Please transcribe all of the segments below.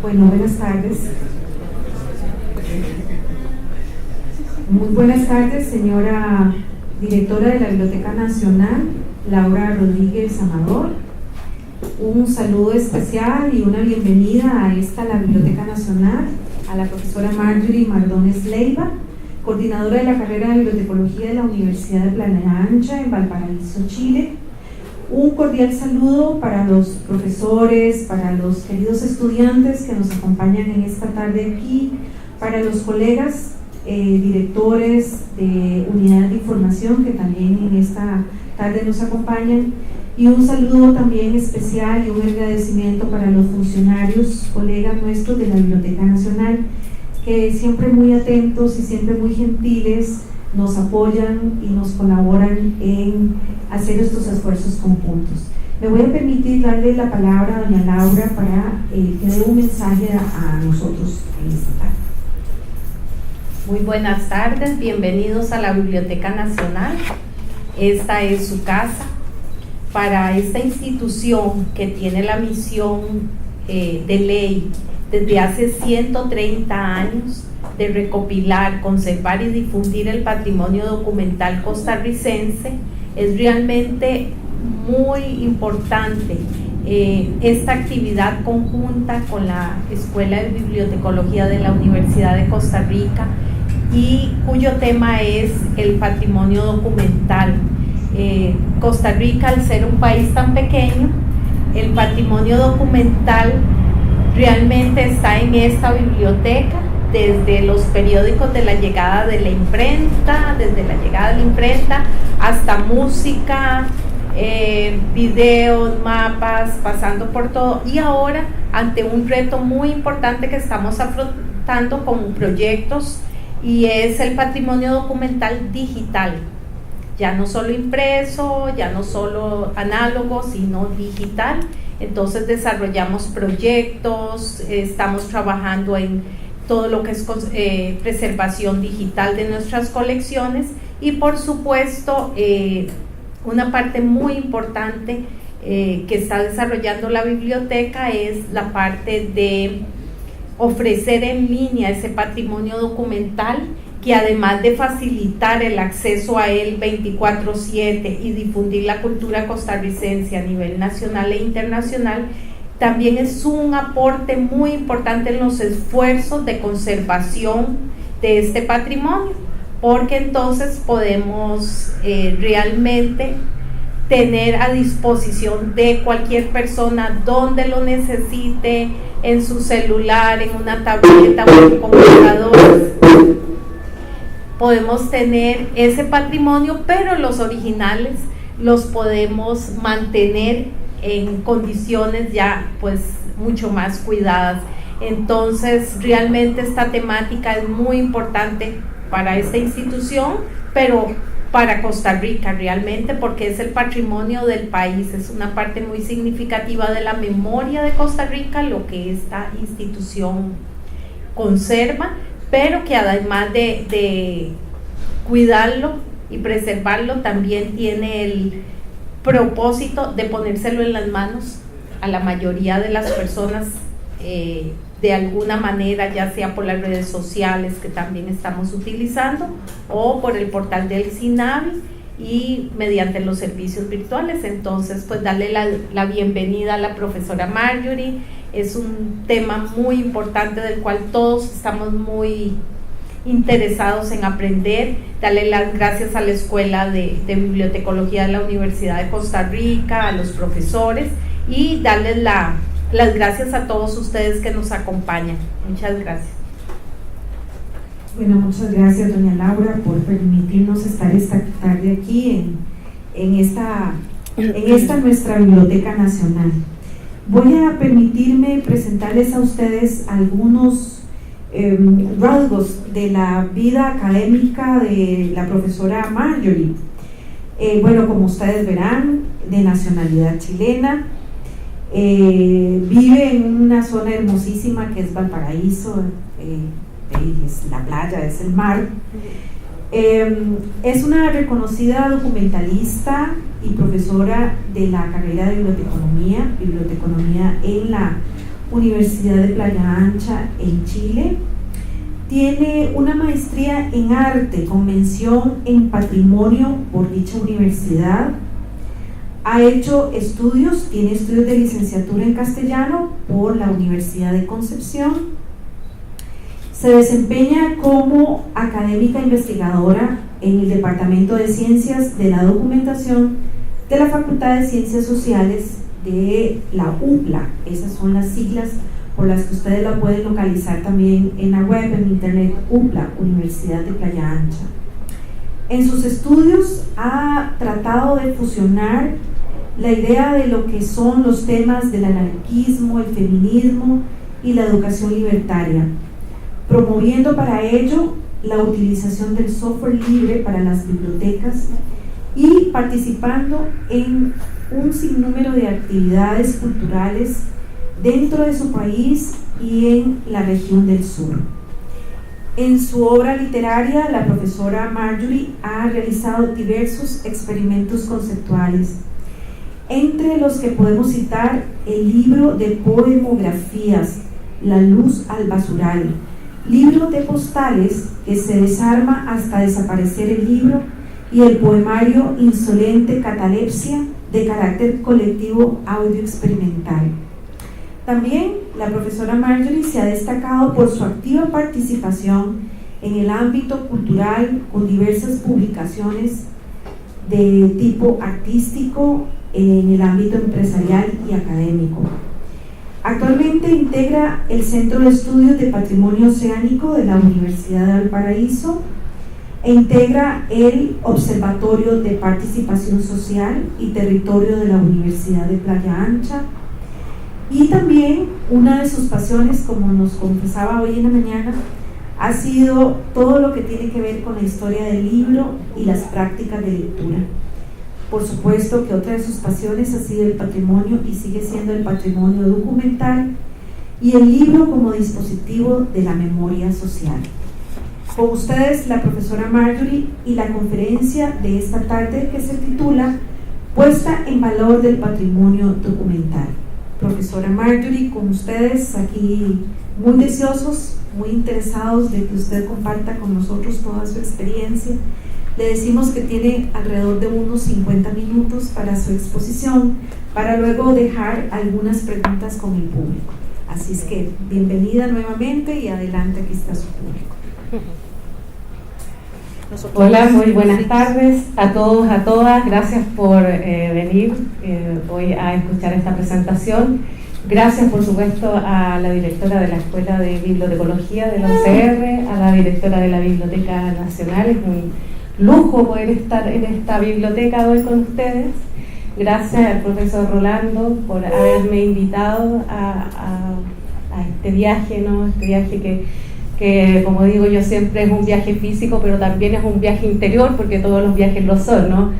Bueno, buenas tardes. Muy buenas tardes, señora directora de la Biblioteca Nacional, Laura Rodríguez Amador. Un saludo especial y una bienvenida a la Biblioteca Nacional, a la profesora Marjorie Mardones Leiva, coordinadora de la carrera de Bibliotecología de la Universidad de Playa Ancha en Valparaíso, Chile. Un cordial saludo para los profesores, para los queridos estudiantes que nos acompañan en esta tarde aquí, para los colegas directores de unidad de información que también en esta tarde nos acompañan, y un saludo también especial y un agradecimiento para los funcionarios, colegas nuestros de la Biblioteca Nacional, que siempre muy atentos y siempre muy gentiles nos apoyan y nos colaboran en hacer estos esfuerzos conjuntos. Me voy a permitir darle la palabra a doña Laura para que dé un mensaje a nosotros en esta tarde. Muy buenas tardes, bienvenidos a la Biblioteca Nacional. Esta es su casa. Para esta institución que tiene la misión de ley desde hace 130 años de recopilar, conservar y difundir el patrimonio documental costarricense, es realmente muy importante esta actividad conjunta con la Escuela de Bibliotecología de la Universidad de Costa Rica, y cuyo tema es el patrimonio documental. Costa Rica, al ser un país tan pequeño, el patrimonio documental realmente está en esta biblioteca desde los periódicos de la llegada de la imprenta, hasta música, videos, mapas, pasando por todo, y ahora ante un reto muy importante que estamos afrontando con proyectos, y es el patrimonio documental digital, ya no solo impreso, ya no solo análogo, sino digital. Entonces desarrollamos proyectos, estamos trabajando en todo lo que es preservación digital de nuestras colecciones, y por supuesto una parte muy importante que está desarrollando la biblioteca es la parte de ofrecer en línea ese patrimonio documental, que además de facilitar el acceso a él 24/7 y difundir la cultura costarricense a nivel nacional e internacional, también es un aporte muy importante en los esfuerzos de conservación de este patrimonio, porque entonces podemos realmente tener a disposición de cualquier persona donde lo necesite, en su celular, en una tableta o en un computador. Podemos tener ese patrimonio, pero los originales los podemos mantener en condiciones ya pues mucho más cuidadas. Entonces realmente esta temática es muy importante para esta institución, pero para Costa Rica realmente, porque es el patrimonio del país, es una parte muy significativa de la memoria de Costa Rica lo que esta institución conserva, pero que además de cuidarlo y preservarlo, también tiene el propósito de ponérselo en las manos a la mayoría de las personas de alguna manera, ya sea por las redes sociales que también estamos utilizando, o por el portal del SINAVI y mediante los servicios virtuales. Entonces pues darle la bienvenida a la profesora Marjorie. Es un tema muy importante del cual todos estamos muy interesados en aprender. Darle las gracias a la Escuela de Bibliotecología de la Universidad de Costa Rica, a los profesores, y darles las gracias a todos ustedes que nos acompañan. Muchas gracias. Bueno, muchas gracias doña Laura por permitirnos estar esta tarde aquí en esta nuestra Biblioteca Nacional. Voy a permitirme presentarles a ustedes algunos rasgos de la vida académica de la profesora Marjorie. Bueno, como ustedes verán, de nacionalidad chilena, vive en una zona hermosísima que es Valparaíso, es la playa, es el mar. Es una reconocida documentalista y profesora de la carrera de biblioteconomía en la Universidad de Playa Ancha en Chile. Tiene una maestría en arte con mención en patrimonio por dicha universidad. Ha hecho estudios, tiene estudios de licenciatura en castellano por la Universidad de Concepción. Se desempeña como académica investigadora en el Departamento de Ciencias de la Documentación de la Facultad de Ciencias Sociales de la UPLA. Esas son las siglas por las que ustedes la pueden localizar también en la web, en internet, UPLA, Universidad de Playa Ancha. En sus estudios ha tratado de fusionar la idea de lo que son los temas del anarquismo, el feminismo y la educación libertaria, promoviendo para ello la utilización del software libre para las bibliotecas y participando en un sinnúmero de actividades culturales dentro de su país y en la región del sur. En su obra literaria, la profesora Marjorie ha realizado diversos experimentos conceptuales, entre los que podemos citar el libro de poemografías La luz al basural, libro de postales que se desarma hasta desaparecer el libro, y el poemario Insolente Catalepsia, de carácter colectivo audioexperimental. También la profesora Marjorie se ha destacado por su activa participación en el ámbito cultural con diversas publicaciones de tipo artístico en el ámbito empresarial y académico. Actualmente integra el Centro de Estudios de Patrimonio Oceánico de la Universidad de Valparaíso e integra el Observatorio de Participación Social y Territorio de la Universidad de Playa Ancha. Y también una de sus pasiones, como nos confesaba hoy en la mañana, ha sido todo lo que tiene que ver con la historia del libro y las prácticas de lectura. Por supuesto que otra de sus pasiones ha sido el patrimonio y sigue siendo el patrimonio documental y el libro como dispositivo de la memoria social. Con ustedes la profesora Marjorie y la conferencia de esta tarde que se titula Puesta en valor del patrimonio documental. Profesora Marjorie, con ustedes aquí muy deseosos, muy interesados de que usted comparta con nosotros toda su experiencia. Le decimos que tiene alrededor de unos 50 minutos para su exposición, para luego dejar algunas preguntas con el público. Así es que bienvenida nuevamente y adelante, aquí está su público. Hola, muy buenas tardes a todos, a todas. Gracias por venir hoy a escuchar esta presentación. Gracias, por supuesto, a la directora de la Escuela de Bibliotecología de la UCR, a la directora de la Biblioteca Nacional. Es un lujo poder estar en esta biblioteca hoy con ustedes. Gracias al profesor Rolando por haberme invitado a este viaje, ¿no? Este viaje que, como digo yo siempre, es un viaje físico, pero también es un viaje interior, porque todos los viajes lo son, ¿no?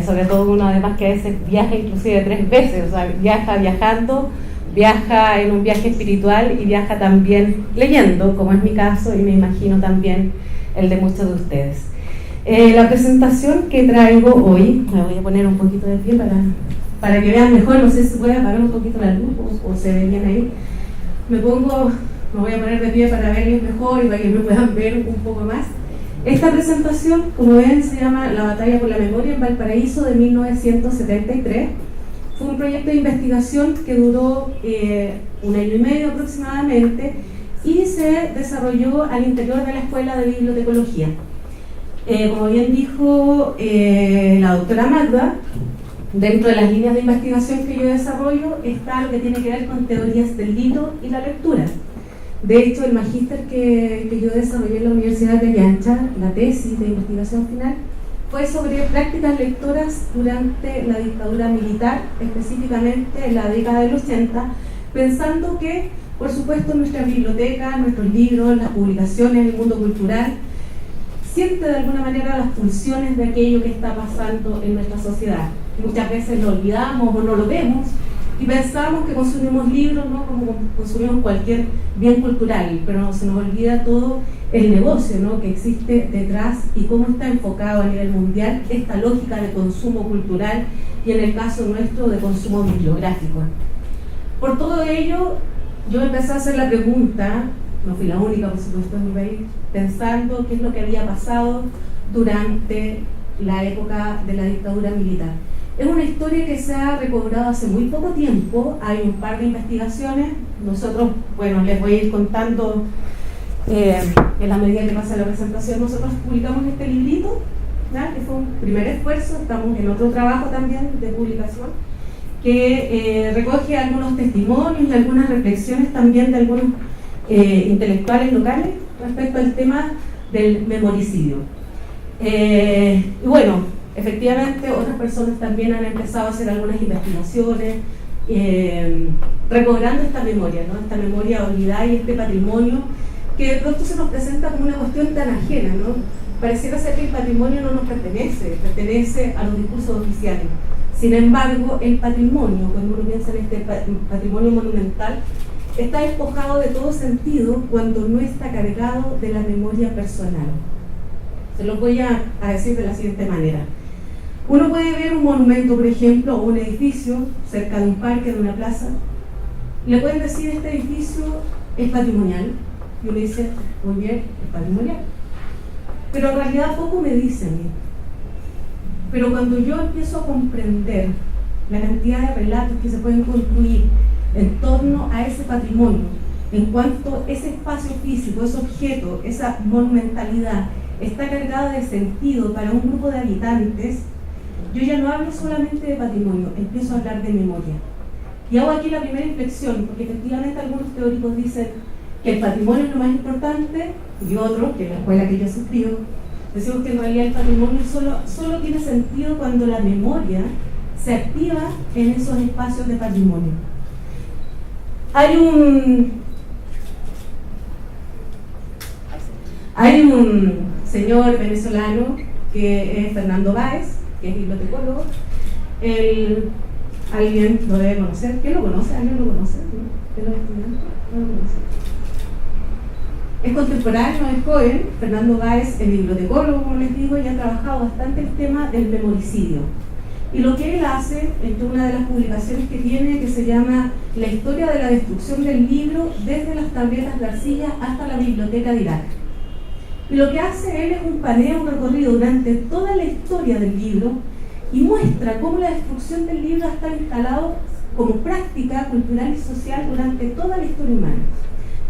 Sobre todo uno además que a veces viaja inclusive 3 veces, o sea, viaja viajando, viaja en un viaje espiritual y viaja también leyendo, como es mi caso y me imagino también el de muchos de ustedes. La presentación que traigo hoy, me voy a poner un poquito de pie para que vean mejor, no sé si se puede apagar un poquito la luz o se ve bien ahí. Me voy a poner de pie para verles mejor y para que me puedan ver un poco más. Esta presentación, como ven, se llama La batalla por la memoria en Valparaíso de 1973. Fue un proyecto de investigación que duró 1 año y medio aproximadamente y se desarrolló al interior de la Escuela de Bibliotecología. Como bien dijo la doctora Magda, dentro de las líneas de investigación que yo desarrollo está lo que tiene que ver con teorías del libro y la lectura. De hecho, el magíster que yo desarrollé en la Universidad de Playa Ancha, la tesis de investigación final, fue sobre prácticas lectoras durante la dictadura militar, específicamente en la década del 80, pensando que, por supuesto, nuestra biblioteca, nuestros libros, las publicaciones, el mundo cultural, siente de alguna manera las pulsiones de aquello que está pasando en nuestra sociedad. Muchas veces lo olvidamos o no lo vemos y pensamos que consumimos libros, ¿no?, como consumimos cualquier bien cultural, pero se nos olvida todo el negocio, ¿no?, que existe detrás y cómo está enfocado a nivel mundial esta lógica de consumo cultural y en el caso nuestro de consumo bibliográfico. Por todo ello, yo empecé a hacer la pregunta, no fui la única por supuesto en mi país, pensando qué es lo que había pasado durante la época de la dictadura militar. Es una historia que se ha recobrado hace muy poco tiempo, hay un par de investigaciones, nosotros, bueno, les voy a ir contando en la medida que pasa la presentación. Nosotros publicamos este librito, ¿ya? Que fue un primer esfuerzo, estamos en otro trabajo también de publicación, que recoge algunos testimonios y algunas reflexiones también de algunos intelectuales locales respecto al tema del memoricidio. Y bueno, efectivamente otras personas también han empezado a hacer algunas investigaciones recobrando esta memoria, ¿no? Esta memoria olvidada y este patrimonio que de pronto se nos presenta como una cuestión tan ajena, ¿no? Pareciera ser que el patrimonio no nos pertenece a los discursos oficiales. Sin embargo, el patrimonio, cuando uno piensa en este patrimonio monumental, está despojado de todo sentido cuando no está cargado de la memoria personal. Se lo voy a decir de la siguiente manera. Uno puede ver un monumento, por ejemplo, o un edificio cerca de un parque, de una plaza. Le pueden decir, este edificio es patrimonial. Y uno dice, muy bien, es patrimonial. Pero en realidad poco me dicen. Pero cuando yo empiezo a comprender la cantidad de relatos que se pueden construir en torno a ese patrimonio, en cuanto ese espacio físico, ese objeto, esa monumentalidad está cargada de sentido para un grupo de habitantes, yo ya no hablo solamente de patrimonio, empiezo a hablar de memoria. Y hago aquí la primera inflexión, porque efectivamente algunos teóricos dicen que el patrimonio es lo más importante, y otros, que es la escuela que yo sufrí, decimos que en realidad el patrimonio solo tiene sentido cuando la memoria se activa en esos espacios de patrimonio. Hay un señor venezolano que es Fernando Báez, que es bibliotecólogo. Alguien lo debe conocer. ¿Quién lo conoce? ¿Alguien lo conoce? ¿De los estudiantes? No lo conoce. Es contemporáneo, es joven. Fernando Báez es bibliotecólogo, como les digo, y ha trabajado bastante el tema del memoricidio. Y lo que él hace, entre una de las publicaciones que tiene, que se llama La historia de la destrucción del libro desde las tabletas de arcilla hasta la biblioteca de Irak. Y lo que hace él es un paneo, un recorrido durante toda la historia del libro y muestra cómo la destrucción del libro ha estado instalado como práctica cultural y social durante toda la historia humana.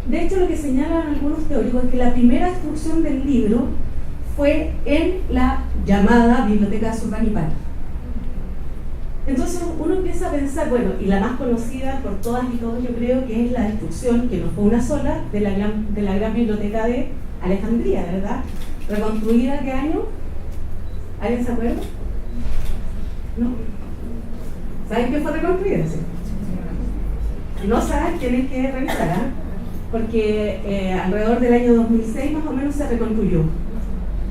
De hecho, lo que señalan algunos teóricos es que la primera destrucción del libro fue en la llamada Biblioteca Surbanipal. Entonces uno empieza a pensar, bueno, y la más conocida por todas y todos yo creo que es la destrucción, que no fue una sola, de la gran biblioteca de Alejandría, ¿verdad? ¿Reconstruida qué año? ¿Alguien se acuerda? ¿No? ¿Saben qué fue reconstruida? Sí. Si no saben, tienen que revisar, ¿eh? Porque alrededor del año 2006 más o menos se reconstruyó.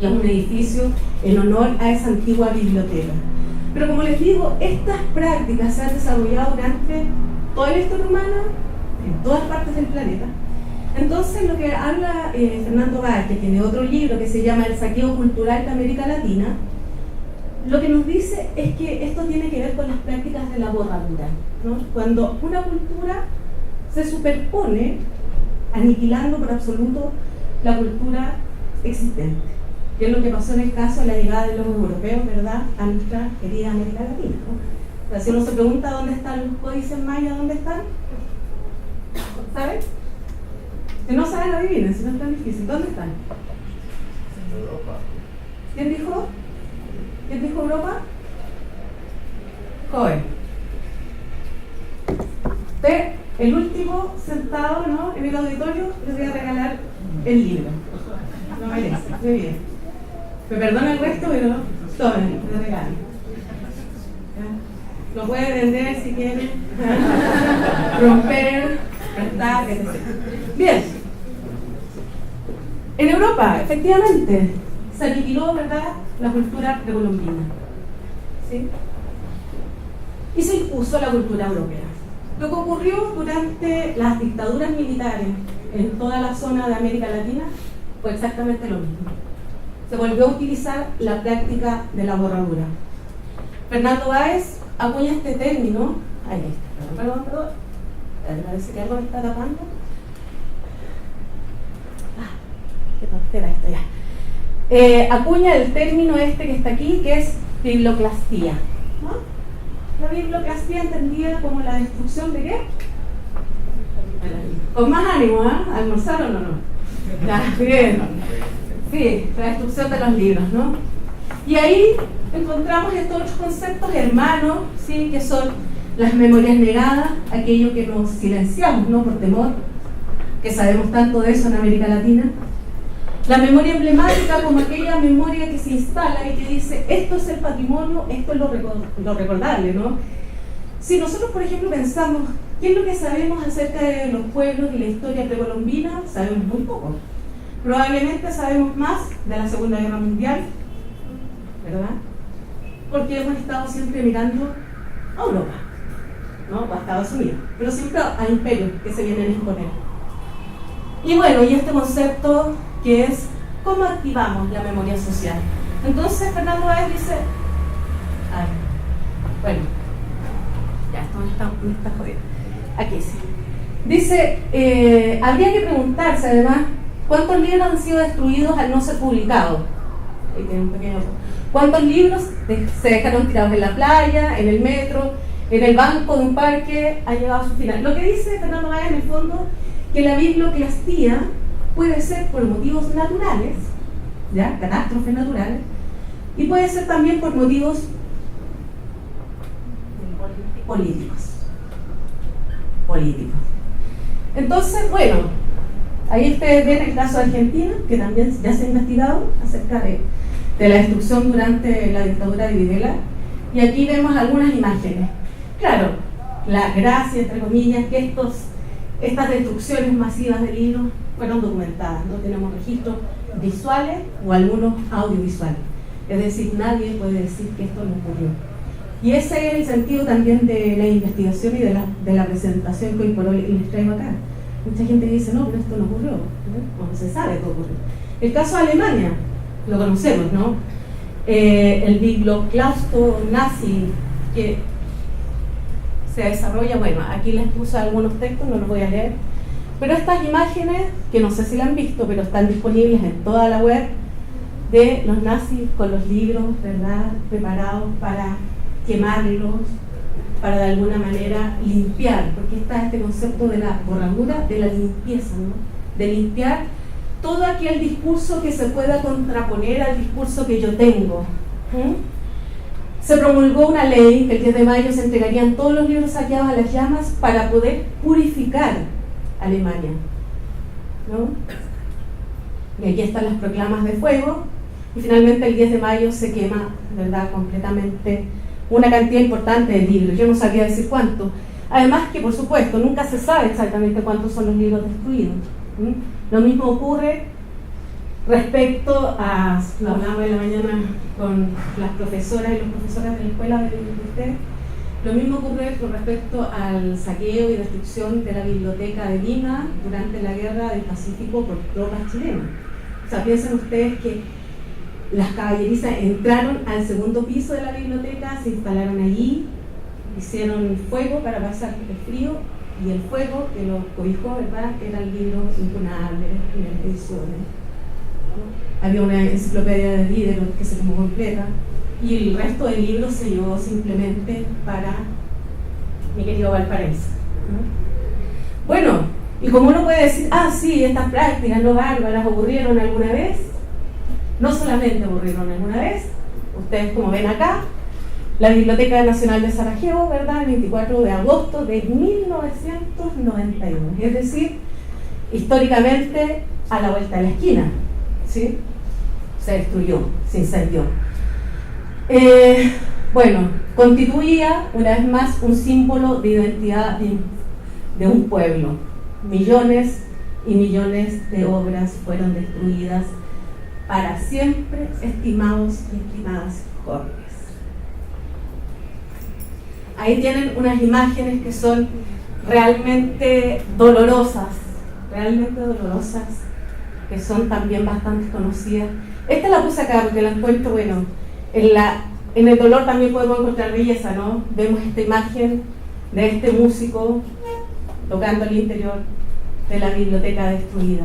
Y es un edificio en honor a esa antigua biblioteca. Pero como les digo, estas prácticas se han desarrollado durante toda la historia humana, en todas partes del planeta. Entonces lo que habla Fernando Báez, que tiene otro libro que se llama El saqueo cultural de América Latina, lo que nos dice es que esto tiene que ver con las prácticas de la borradura, ¿no? Cuando una cultura se superpone, aniquilando por absoluto la cultura existente, que es lo que pasó en el caso de la llegada de los europeos, ¿verdad?, a nuestra querida América Latina, ¿no? O sea, si uno se pregunta dónde están los códices mayas, ¿dónde están? ¿Saben? Si no saben, adivinen, si no es tan difícil. ¿Dónde están? En Europa. ¿Quién dijo? ¿Quién dijo Europa? Joven. Usted, el último sentado, ¿no?, en el auditorio, les voy a regalar el libro. No merece, muy bien. Me perdona el resto, pero tomen, me regalo. Lo puede vender si quiere, romper, prestar, etc. Bien. En Europa, efectivamente, se aniquiló, ¿verdad?, la cultura precolombina, ¿sí? Y se impuso la cultura europea. Lo que ocurrió durante las dictaduras militares en toda la zona de América Latina fue exactamente lo mismo. Se volvió a utilizar la práctica de la borradura. Fernando Báez acuña este término, ahí está, perdón, Parece que algo me está tapando. Qué tontera esto ya. Acuña el término este que está aquí, que es biblioclastía, ¿no? La biblioclastía entendida como la destrucción de ¿qué? Con más ánimo, ¿eh? ¿Almorzaron o no? Ya, bien. Sí, la destrucción de los libros, ¿no? Y ahí encontramos estos otros conceptos hermanos, ¿sí? Que son las memorias negadas, aquello que nos silenciamos, ¿no? Por temor, que sabemos tanto de eso en América Latina. La memoria emblemática como aquella memoria que se instala y que dice, esto es el patrimonio, esto es lo recordable, ¿no? Si nosotros, por ejemplo, pensamos, ¿qué es lo que sabemos acerca de los pueblos y la historia precolombina? Sabemos muy poco. Probablemente sabemos más de la Segunda Guerra Mundial, ¿verdad? Porque hemos estado siempre mirando a Europa, ¿no? O a Estados Unidos, pero siempre a imperios que se vienen a imponer. Y bueno, y este concepto que es cómo activamos la memoria social. Entonces Fernando Báez dice, bueno, ya esto me está jodiendo. Aquí sí. Dice, habría que preguntarse además, ¿cuántos libros han sido destruidos al no ser publicados? Ahí tiene un pequeño. ¿Cuántos libros se dejaron tirados en la playa, en el metro, en el banco de un parque, ha llegado a su final? Lo que dice Fernando Báez en el fondo, que la biblioclastía puede ser por motivos naturales, ¿ya? Catástrofes naturales, y puede ser también por motivos políticos. Entonces, bueno, ahí ustedes ven el caso de Argentina, que también ya se ha investigado acerca de la destrucción durante la dictadura de Videla, y aquí vemos algunas imágenes. Claro, la gracia, entre comillas, que estas destrucciones masivas de libros fueron documentadas, no tenemos registros visuales o algunos audiovisuales. Es decir, nadie puede decir que esto no ocurrió. Y ese es el sentido también de la investigación y de la presentación que hoy por hoy les traigo acá. Mucha gente dice, no, pero esto no ocurrió, ¿no? No se sabe qué ocurrió. El caso de Alemania, lo conocemos, ¿no? El biblioclausto nazi que se desarrolla, bueno, aquí les puse algunos textos, no los voy a leer, pero estas imágenes, que no sé si la han visto, pero están disponibles en toda la web, de los nazis con los libros, ¿verdad?, preparados para quemarlos, para de alguna manera limpiar, porque está este concepto de la borradura, de la limpieza, ¿no? De limpiar todo aquel discurso que se pueda contraponer al discurso que yo tengo. Se promulgó una ley que el 10 de mayo se entregarían todos los libros saqueados a las llamas para poder purificar Alemania, ¿no? Y aquí están las proclamas de fuego, y finalmente el 10 de mayo se quema, ¿verdad?, completamente una cantidad importante de libros. Yo no sabría decir cuánto. Además que, por supuesto, nunca se sabe exactamente cuántos son los libros destruidos. Lo mismo ocurre respecto a, lo hablamos en la mañana con las profesoras y los profesores de la escuela de ustedes, lo mismo ocurre con respecto al saqueo y destrucción de la biblioteca de Lima durante la Guerra del Pacífico por tropas chilenas. O sea, piensen ustedes que las caballerizas entraron al segundo piso de la biblioteca, se instalaron allí, hicieron fuego para pasar el frío, y el fuego que lo cobijó, ¿verdad?, eran libros impunables, primeras ediciones. Había una enciclopedia de Diderot que se quemó completa, y el resto del libro se llevó simplemente para mi querido Valparaíso. Bueno, y como uno puede decir, sí, estas prácticas no bárbaras ocurrieron alguna vez, no solamente ocurrieron alguna vez, ustedes como ven acá, la Biblioteca Nacional de Sarajevo, ¿verdad?, el 24 de agosto de 1991, es decir, históricamente a la vuelta de la esquina, ¿sí? Se destruyó, se incendió. Bueno, constituía una vez más un símbolo de identidad de un pueblo. Millones y millones de obras fueron destruidas para siempre, estimados y estimadas jóvenes. Ahí tienen unas imágenes que son realmente dolorosas, que son también bastante conocidas. Esta la puse acá porque la encuentro, bueno, en el dolor también podemos encontrar belleza, ¿no? Vemos esta imagen de este músico tocando el interior de la biblioteca destruida.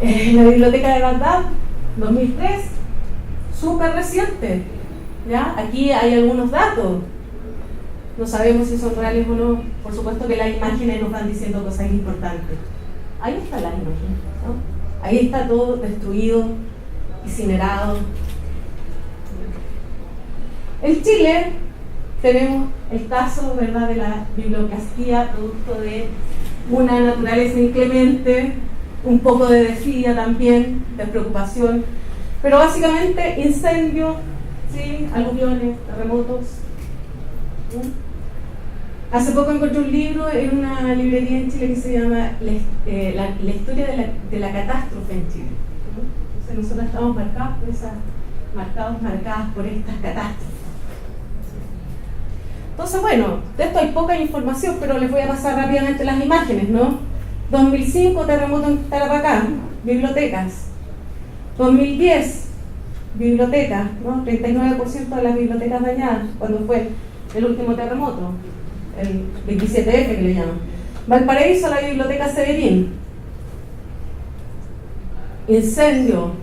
La biblioteca de Bagdad, 2003, súper reciente, ¿ya? Aquí hay algunos datos, no sabemos si son reales o no, por supuesto que las imágenes nos van diciendo cosas importantes. Ahí está la imagen, ¿no? Ahí está todo destruido, incinerado. En Chile tenemos el caso, ¿verdad?, de la biblioclastía, producto de una naturaleza inclemente, un poco de desidia también, de preocupación, pero básicamente incendio, ¿sí?, aluviones, terremotos. ¿Sí? Hace poco encontré un libro en una librería en Chile que se llama La historia de la catástrofe en Chile. ¿Sí? Entonces nosotros estamos marcadas por estas catástrofes. Entonces, bueno, de esto hay poca información, pero les voy a pasar rápidamente las imágenes, ¿no? 2005, terremoto en Tarapacá, bibliotecas. 2010, bibliotecas, ¿no? 39% de las bibliotecas dañadas cuando fue el último terremoto, el 27F que le llaman. Valparaíso, la biblioteca Severín. Incendio,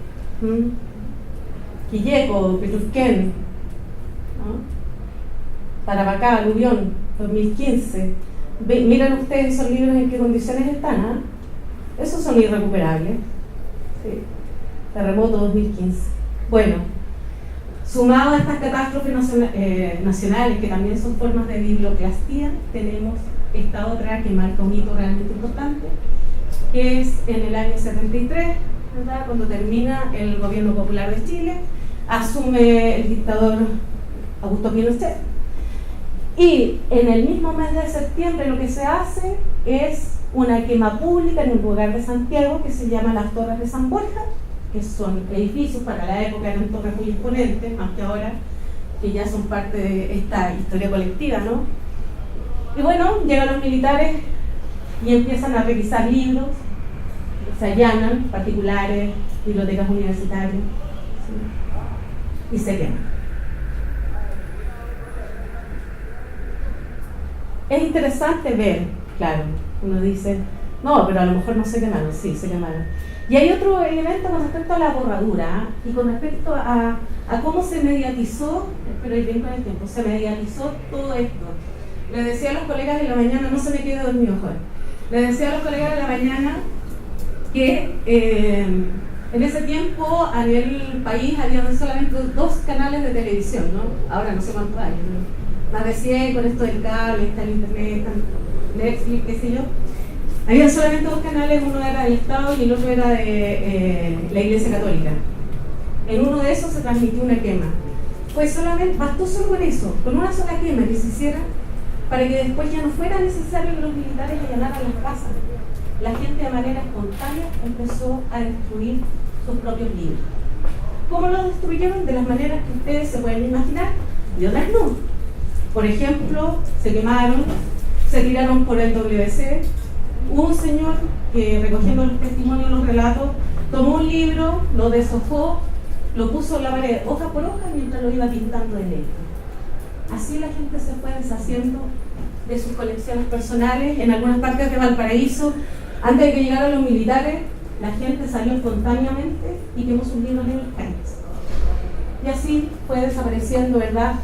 Quilleco, Petrusquén, ¿no? Tarapacá, aluvión, 2015. Miren ustedes esos libros en qué condiciones están, ¿eh? Esos son irrecuperables. Sí. Terremoto 2015. Bueno, sumado a estas catástrofes nacionales, que también son formas de biblioclastía, tenemos esta otra que marca un hito realmente importante, que es en el año 73, ¿verdad?, cuando termina el gobierno popular de Chile, asume el dictador Augusto Pinochet. Y en el mismo mes de septiembre lo que se hace es una quema pública en un lugar de Santiago que se llama las Torres de San Borja, que son edificios, para la época eran torres muy imponentes, más que ahora, que ya son parte de esta historia colectiva, ¿no? Y bueno, llegan los militares y empiezan a revisar libros, se allanan particulares, bibliotecas universitarias, ¿sí?, y se queman. Es interesante ver, claro, uno dice, no, pero a lo mejor no se quemaron, sí, se quemaron. Y hay otro elemento con respecto a la borradura, ¿eh?, y con respecto a cómo se mediatizó, espero ir bien con el tiempo, se mediatizó todo esto. Les decía a los colegas de la mañana, no se me quede dormido, joven, les decía a los colegas de la mañana que en ese tiempo a nivel país había solamente 2 canales de televisión, ¿no? Ahora no sé cuántos hay, ¿no? Más de 100 con esto del cable, está el internet, está Netflix, qué sé yo. Había solamente 2 canales, uno era del Estado y el otro era de la Iglesia Católica. En uno de esos se transmitió una quema. Pues solamente, bastó solo con eso, con una sola quema que se hiciera, para que después ya no fuera necesario que los militares allanaran las casas. La gente de manera espontánea empezó a destruir sus propios libros. ¿Cómo los destruyeron? De las maneras que ustedes se pueden imaginar, y otras no. Por ejemplo, se quemaron, se tiraron por el WC. Hubo un señor que, recogiendo los testimonios, los relatos, tomó un libro, lo deshojó, lo puso en la pared, hoja por hoja, mientras lo iba pintando de negro. Así la gente se fue deshaciendo de sus colecciones personales. En algunas partes de Valparaíso, antes de que llegaran los militares, la gente salió espontáneamente y quemó sus libros en las calles. Y así fue desapareciendo, ¿verdad?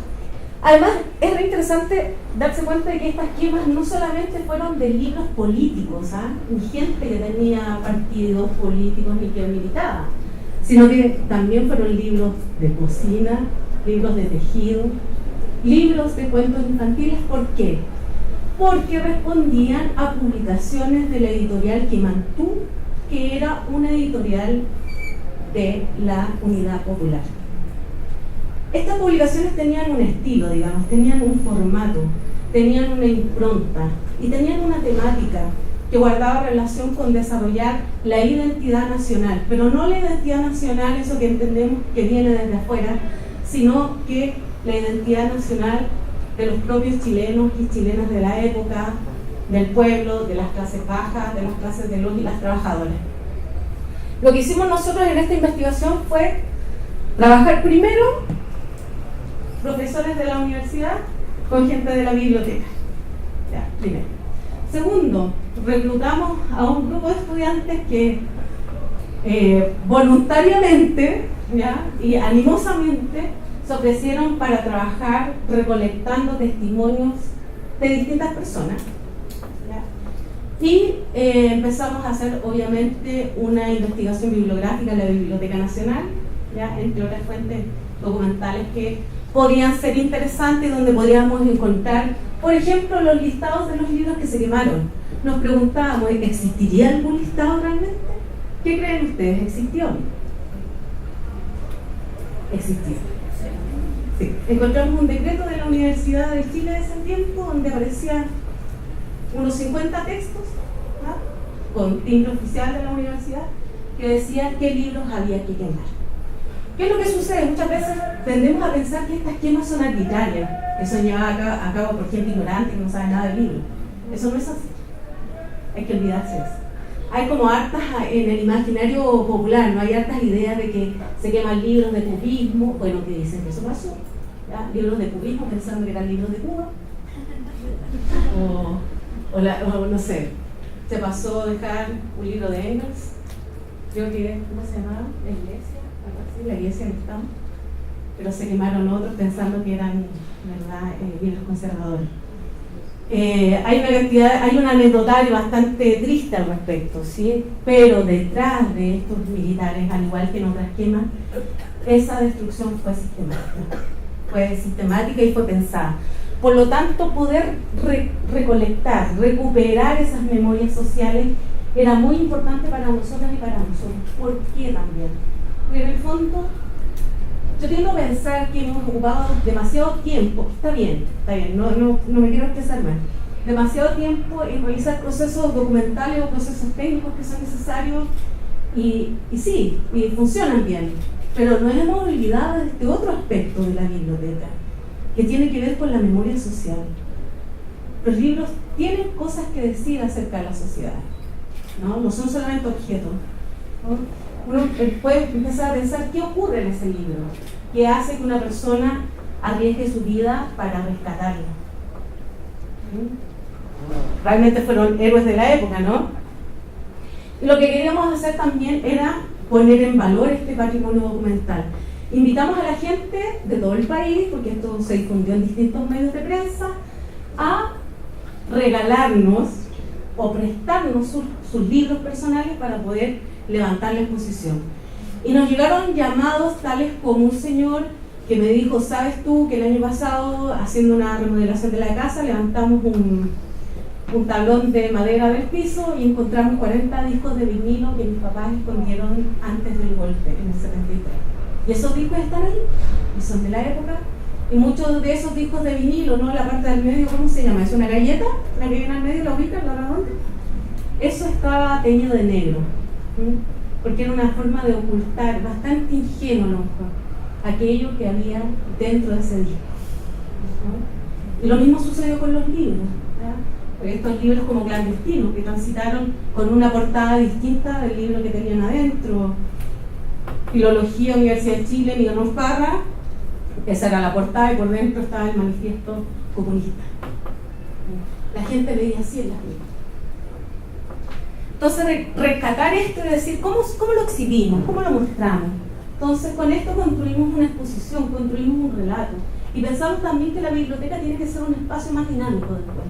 Además, es re interesante darse cuenta de que estas quemas no solamente fueron de libros políticos, ni gente que tenía partidos políticos ni que militaba, sino que también fueron libros de cocina, libros de tejido, libros de cuentos infantiles. ¿Por qué? Porque respondían a publicaciones de la editorial Quimantú, que era una editorial de la Unidad Popular. Estas publicaciones tenían un estilo, digamos, tenían un formato, tenían una impronta y tenían una temática que guardaba relación con desarrollar la identidad nacional, pero no la identidad nacional, eso que entendemos que viene desde afuera, sino que la identidad nacional de los propios chilenos y chilenas de la época, del pueblo, de las clases bajas, de las clases de los y las trabajadoras. Lo que hicimos nosotros en esta investigación fue trabajar primero profesores de la universidad con gente de la biblioteca. Ya, primero. Segundo, reclutamos a un grupo de estudiantes que voluntariamente, ¿ya?, y animosamente se ofrecieron para trabajar recolectando testimonios de distintas personas, ¿ya? Y empezamos a hacer obviamente una investigación bibliográfica en la Biblioteca Nacional, ¿ya?, entre otras fuentes documentales que podían ser interesantes, donde podríamos encontrar, por ejemplo, los listados de los libros que se quemaron. Nos preguntábamos, ¿existiría algún listado realmente? ¿Qué creen ustedes? ¿Existió? Existió. Sí. Encontramos un decreto de la Universidad de Chile de ese tiempo donde aparecían unos 50 textos, ¿no?, con timbre oficial de la universidad, que decía qué libros había que quemar. ¿Qué es lo que sucede? Muchas veces tendemos a pensar que estas quemas son arbitrarias, que son llevadas a cabo por gente ignorante que no sabe nada del libro. Eso no es así. Hay que olvidarse de eso. Hay como hartas en el imaginario popular, ¿no? Hay hartas ideas de que se queman libros de cubismo, bueno, que dicen que eso pasó, ¿ya? Libros de cubismo pensando que eran libros de Cuba, o no sé, se pasó a dejar un libro de Engels, creo que, ¿cómo se llamaba? La Iglesia, algo así, la Iglesia del Estado, pero se quemaron otros pensando que eran, ¿verdad?, libros conservadores. Hay un anecdotario bastante triste al respecto, ¿sí? Pero detrás de estos militares, al igual que en otras quemas, esa destrucción fue sistemática y fue pensada. Por lo tanto, poder recolectar, recuperar esas memorias sociales era muy importante para nosotras y para nosotros. ¿Por qué también? Porque en el fondo, yo tiendo a pensar que hemos ocupado demasiado tiempo, está bien, no me quiero expresar mal, demasiado tiempo en realizar procesos documentales o procesos técnicos que son necesarios y sí, y funcionan bien, pero nos hemos olvidado de este otro aspecto de la biblioteca, que tiene que ver con la memoria social. Los libros tienen cosas que decir acerca de la sociedad, no son solamente objetos, ¿no? Uno puede empezar a pensar qué ocurre en ese libro, qué hace que una persona arriesgue su vida para rescatarla. Realmente fueron héroes de la época, ¿no? Y lo que queríamos hacer también era poner en valor este patrimonio documental. Invitamos a la gente de todo el país, porque esto se difundió en distintos medios de prensa, a regalarnos o prestarnos sus libros personales para poder levantar la exposición. Y nos llegaron llamados tales como un señor que me dijo, ¿sabes tú que el año pasado, haciendo una remodelación de la casa, levantamos un tablón de madera del piso y encontramos 40 discos de vinilo que mis papás escondieron antes del golpe, en el 73? Y esos discos están ahí, y son de la época, y muchos de esos discos de vinilo, ¿no? La parte del medio, ¿cómo se llama? ¿Es una galleta? La que viene al medio, la ubican, la redonda. Eso estaba teñido de negro, porque era una forma de ocultar, bastante ingenuo, ¿no?, aquello que había dentro de ese disco, ¿no? Y lo mismo sucedió con los libros, ¿ya? Estos libros como clandestinos que transitaron con una portada distinta del libro que tenían adentro. Filología, Universidad de Chile, Miguel Ruiz Parra, esa era la portada y por dentro estaba el manifiesto comunista. La gente veía así en las libros. Entonces, rescatar esto y decir, ¿cómo lo exhibimos? ¿Cómo lo mostramos? Entonces, con esto construimos una exposición, construimos un relato. Y pensamos también que la biblioteca tiene que ser un espacio más dinámico de encuentro,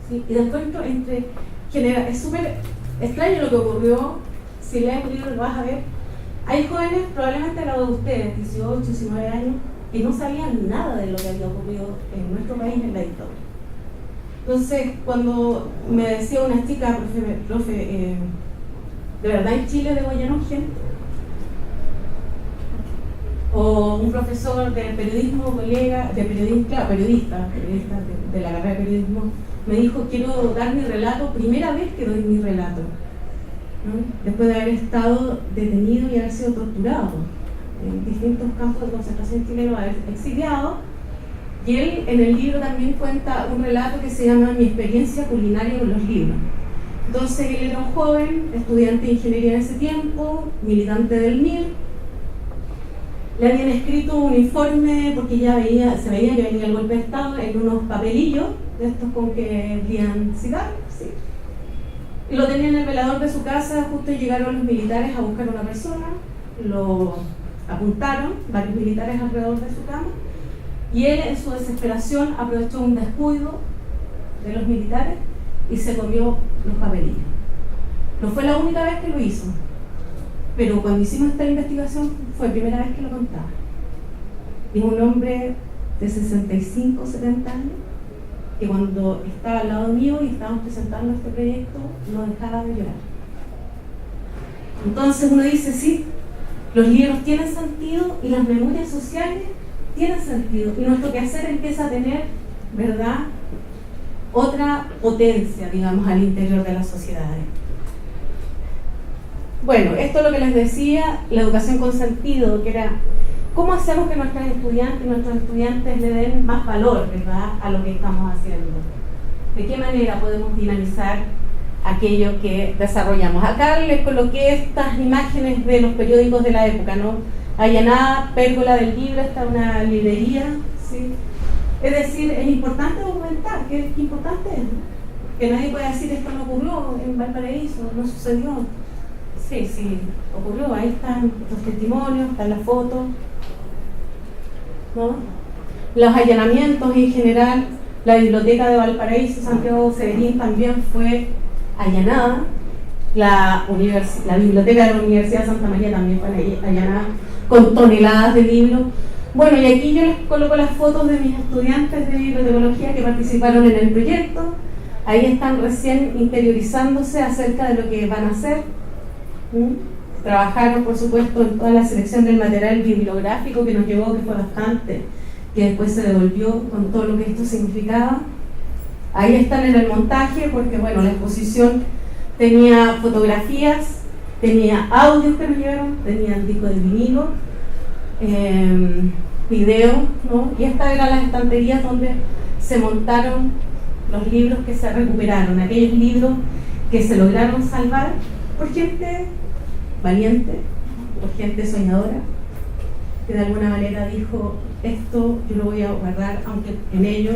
¿sí? Y de encuentro es súper extraño lo que ocurrió. Si lees un libro lo vas a ver. Hay jóvenes, probablemente la de ustedes, 18, 19 años, que no sabían nada de lo que había ocurrido en nuestro país en la dictadura. Entonces, cuando me decía una chica, profe, ¿de verdad en Chile degüellaron gente? O un profesor de periodismo, colega, periodista de la carrera de periodismo, me dijo, quiero dar mi relato, primera vez que doy mi relato, ¿no? Después de haber estado detenido y haber sido torturado en distintos campos de concentración chilenos, haber exiliado. Y él en el libro también cuenta un relato que se llama Mi experiencia culinaria con los libros. Entonces él era un joven, estudiante de ingeniería en ese tiempo, militante del MIR, le habían escrito un informe porque ya se veía que venía el golpe de Estado en unos papelillos de estos con que brillan cigarros, ¿sí? Y lo tenía en el velador de su casa. Justo llegaron los militares a buscar a una persona, lo apuntaron, varios militares alrededor de su cama, y él en su desesperación aprovechó un descuido de los militares y se comió los papelillos. No fue la única vez que lo hizo, pero cuando hicimos esta investigación fue la primera vez que lo contaba. Es un hombre de 65, 70 años que cuando estaba al lado mío y estábamos presentando este proyecto no dejaba de llorar. Entonces uno dice, sí, los libros tienen sentido y las memorias sociales tienen sentido, y nuestro quehacer empieza a tener, ¿verdad?, otra potencia, digamos, al interior de las sociedades. Bueno, esto es lo que les decía, la educación con sentido, que era cómo hacemos que nuestros estudiantes le den más valor, ¿verdad?, a lo que estamos haciendo. De qué manera podemos dinamizar aquello que desarrollamos. Acá les coloqué estas imágenes de los periódicos de la época, ¿no? Allanada, Pérgola del Libro, está una librería, ¿sí? Es decir, es importante documentar, qué importante es, ¿no? Que nadie pueda decir esto no ocurrió en Valparaíso, no sucedió. Sí, sí, ocurrió, ahí están los testimonios, están las fotos, ¿no? Los allanamientos en general, la biblioteca de Valparaíso, Santiago Severín, también fue allanada, la biblioteca de la Universidad de Santa María también fue allanada, con toneladas de libros. Bueno, y aquí yo les coloco las fotos de mis estudiantes de bibliotecología que participaron en el proyecto. Ahí están recién interiorizándose acerca de lo que van a hacer. Trabajaron, por supuesto, en toda la selección del material bibliográfico que nos llegó, que fue bastante, que después se devolvió con todo lo que esto significaba. Ahí están en el montaje, porque bueno, la exposición tenía fotografías, tenía audios que nos llegaron, tenía disco de vinilo, video, ¿no? Y estas eran las estanterías donde se montaron los libros que se recuperaron, aquellos libros que se lograron salvar por gente valiente, por gente soñadora, que de alguna manera dijo, esto yo lo voy a guardar aunque en ello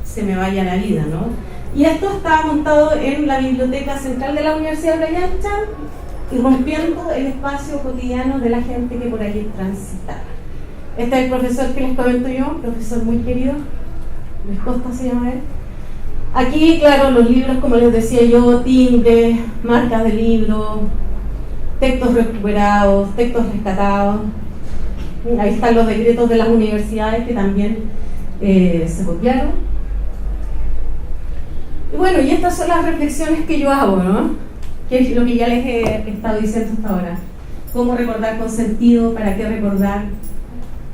se me vaya la vida, ¿no? Y esto estaba montado en la Biblioteca Central de la Universidad de Playa Ancha, irrumpiendo el espacio cotidiano de la gente que por allí transitaba. Este es el profesor que les comento yo, profesor muy querido, Luis Costa se llama él. Aquí, claro, los libros, como les decía yo, timbres, marcas de libros, textos recuperados, textos rescatados. Ahí están los decretos de las universidades que también se copiaron. Y bueno, y estas son las reflexiones que yo hago, ¿no? Que es lo que ya les he estado diciendo hasta ahora. ¿Cómo recordar con sentido? ¿Para qué recordar?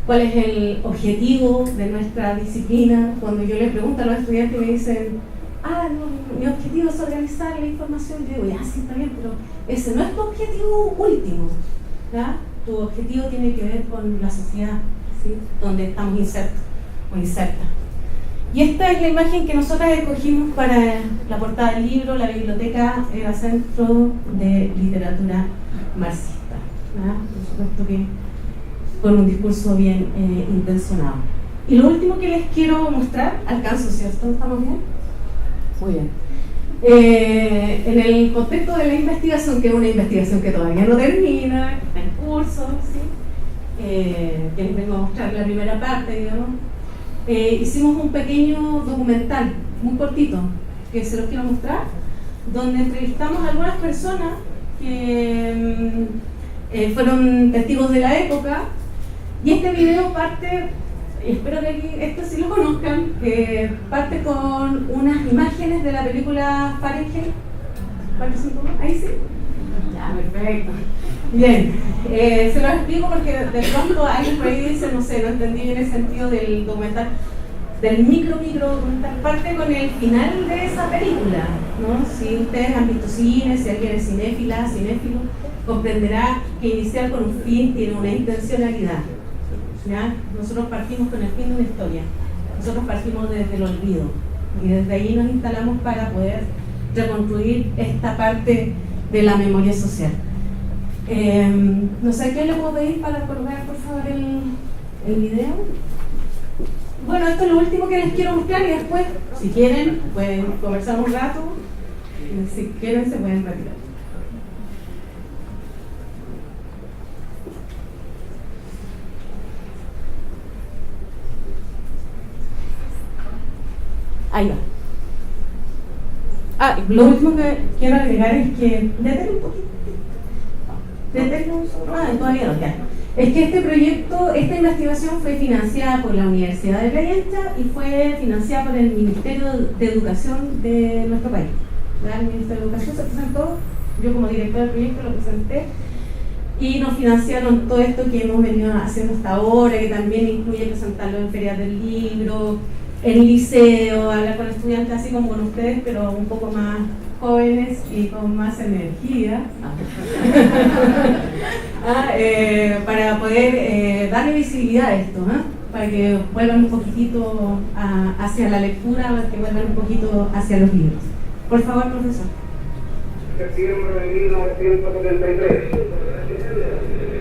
¿Cuál es el objetivo de nuestra disciplina? Cuando yo les pregunto a los estudiantes me dicen, no, mi objetivo es organizar la información, yo digo, ya, sí, está bien, pero ese no es tu objetivo último, ¿ya? Tu objetivo tiene que ver con la sociedad, ¿sí?, donde estamos insertos o insertas. Y esta es la imagen que nosotras escogimos para la portada del libro. La biblioteca era Centro de Literatura Marxista, ¿ya? Por supuesto que con un discurso bien intencionado. Y lo último que les quiero mostrar, alcanzo, ¿cierto? ¿Estamos bien? Muy bien. En el contexto de la investigación, que es una investigación que todavía no termina, está en curso, ¿sí? Que les vengo a mostrar la primera parte, digamos. Hicimos un pequeño documental, muy cortito, que se los quiero mostrar, donde entrevistamos a algunas personas que fueron testigos de la época. Y este video parte, espero que aquí, esto sí lo conozcan, parte con unas imágenes de la película Fahrenheit. ¿Ahí sí? Ya, perfecto. Bien, se los explico porque de pronto alguien por ahí dice, no sé, no entendí bien el sentido del documental, del micro documental. Parte con el final de esa película, ¿no? Si ustedes han visto cine, si alguien es cinéfilo, comprenderá que iniciar con un fin tiene una intencionalidad, ¿ya? Nosotros partimos con el fin de una historia, nosotros partimos desde el olvido y desde ahí nos instalamos para poder reconstruir esta parte de la memoria social. No sé a quién le puedo pedir para colgar por favor el video. Bueno, esto es lo último que les quiero mostrar y después, si quieren, pueden conversar un rato. Si quieren, se pueden retirar. Ahí va. Lo último que quiero agregar es que deténlo un poquito. Todavía no, ya. Es que este proyecto, esta investigación fue financiada por la Universidad de Playa Ancha y fue financiada por el Ministerio de Educación de nuestro país. El Ministerio de Educación se presentó, yo como directora del proyecto lo presenté y nos financiaron todo esto que hemos venido haciendo hasta ahora, que también incluye presentarlo en ferias del libro, en liceo, hablar con estudiantes así como con ustedes, pero un poco más jóvenes y con más energía para poder darle visibilidad a esto, para que vuelvan un poquitito hacia la lectura, para que vuelvan un poquito hacia los libros. Por favor, profesor. Septiembre de 1973,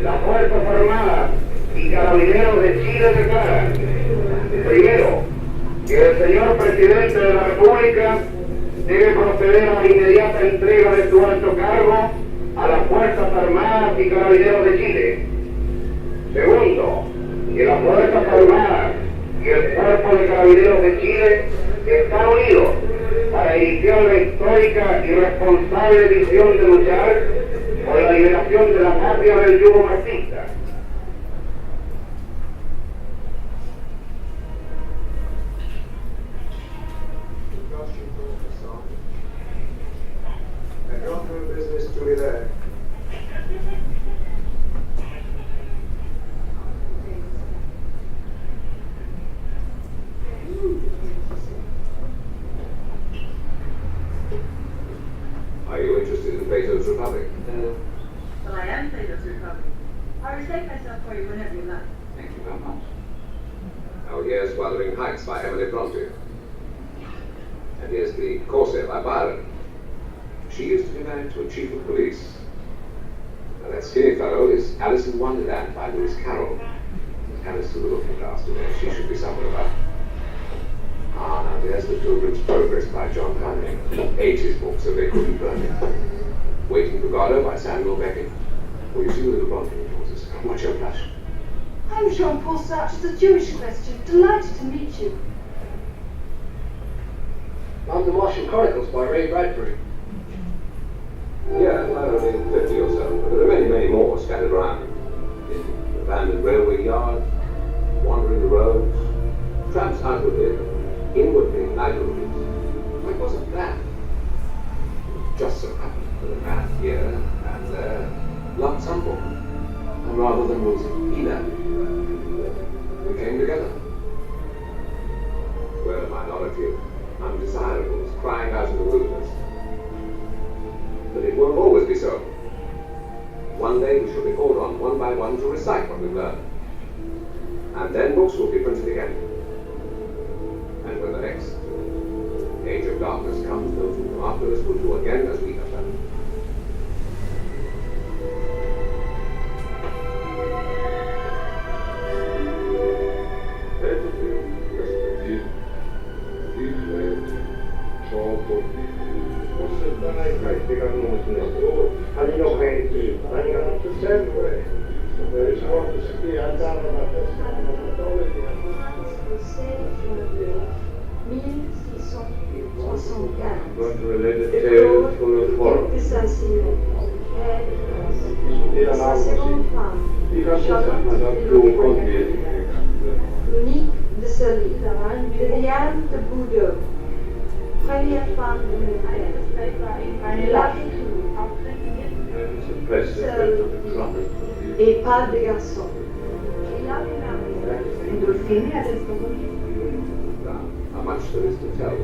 las Fuerzas Armadas y Carabineros de Chile declaran, primero, que el señor presidente de la República debe proceder a la inmediata entrega de su alto cargo a las Fuerzas Armadas y Carabineros de Chile. Segundo, que las Fuerzas Armadas y el Cuerpo de Carabineros de Chile están unidos para iniciar la histórica y responsable misión de luchar por la liberación de la patria del yugo marxista. Are you interested in Plato's Republic? Well, I am Plato's Republic. I'll recite myself for you whenever you like. Thank you very much. Now here's Wuthering Heights by Emily Bronte. And here's The Corsair by Byron. She used to be married to a chief of police. Now that skinny fellow is Alice in Wonderland by Lewis Carroll. Alice through the looking glass today. She should be somewhere about. Now there's The Pilgrim's Progress by John Heinlein. 80s book, so they couldn't burn it. Waiting for Godot by Samuel Beckett. Well, you see the little Bronte causes. Watch your flash. I'm Jean-Paul Sartre. It's a Jewish question. Delighted to meet you. I'm The Martian Chronicles by Ray Bradbury. Yeah, I don't think 50 or so, but there are many, many more scattered around. In abandoned railway yards, wandering the roads, tramps outwardly, inwardly lighterly. It wasn't planned. It just so happened that a man here and there loved someone, and rather than losing either, we came together. We're a minority of undesirables crying out in the wilderness. But it won't always be so. One day we shall be called on one by one to recite what we've learned. And then books will be printed again. And when the next age of darkness comes, those who come after us will do again as we have done. Unique de Sully, Liliane de Boudot, première femme de Montréal, et pas de garçon. How much there is to tell.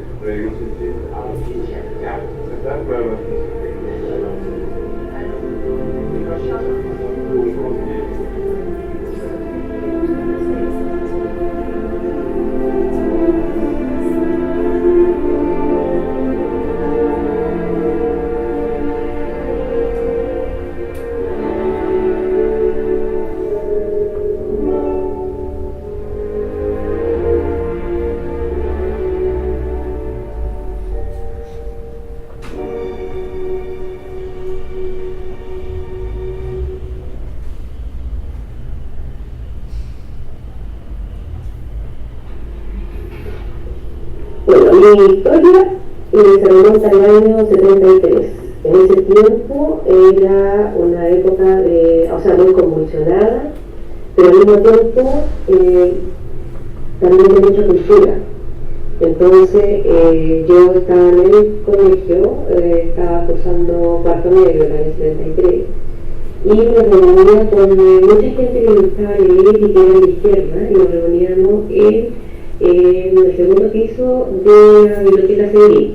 mi historia se remonta al año 73. En ese tiempo era una época muy convulsionada, pero al mismo tiempo también de mucha cultura. Entonces yo estaba en el colegio, estaba cursando cuarto medio en el año 73, y me reunía con mucha gente que me gustaba leer y que era de izquierda, y nos reuníamos en el segundo piso de la Biblioteca Severín.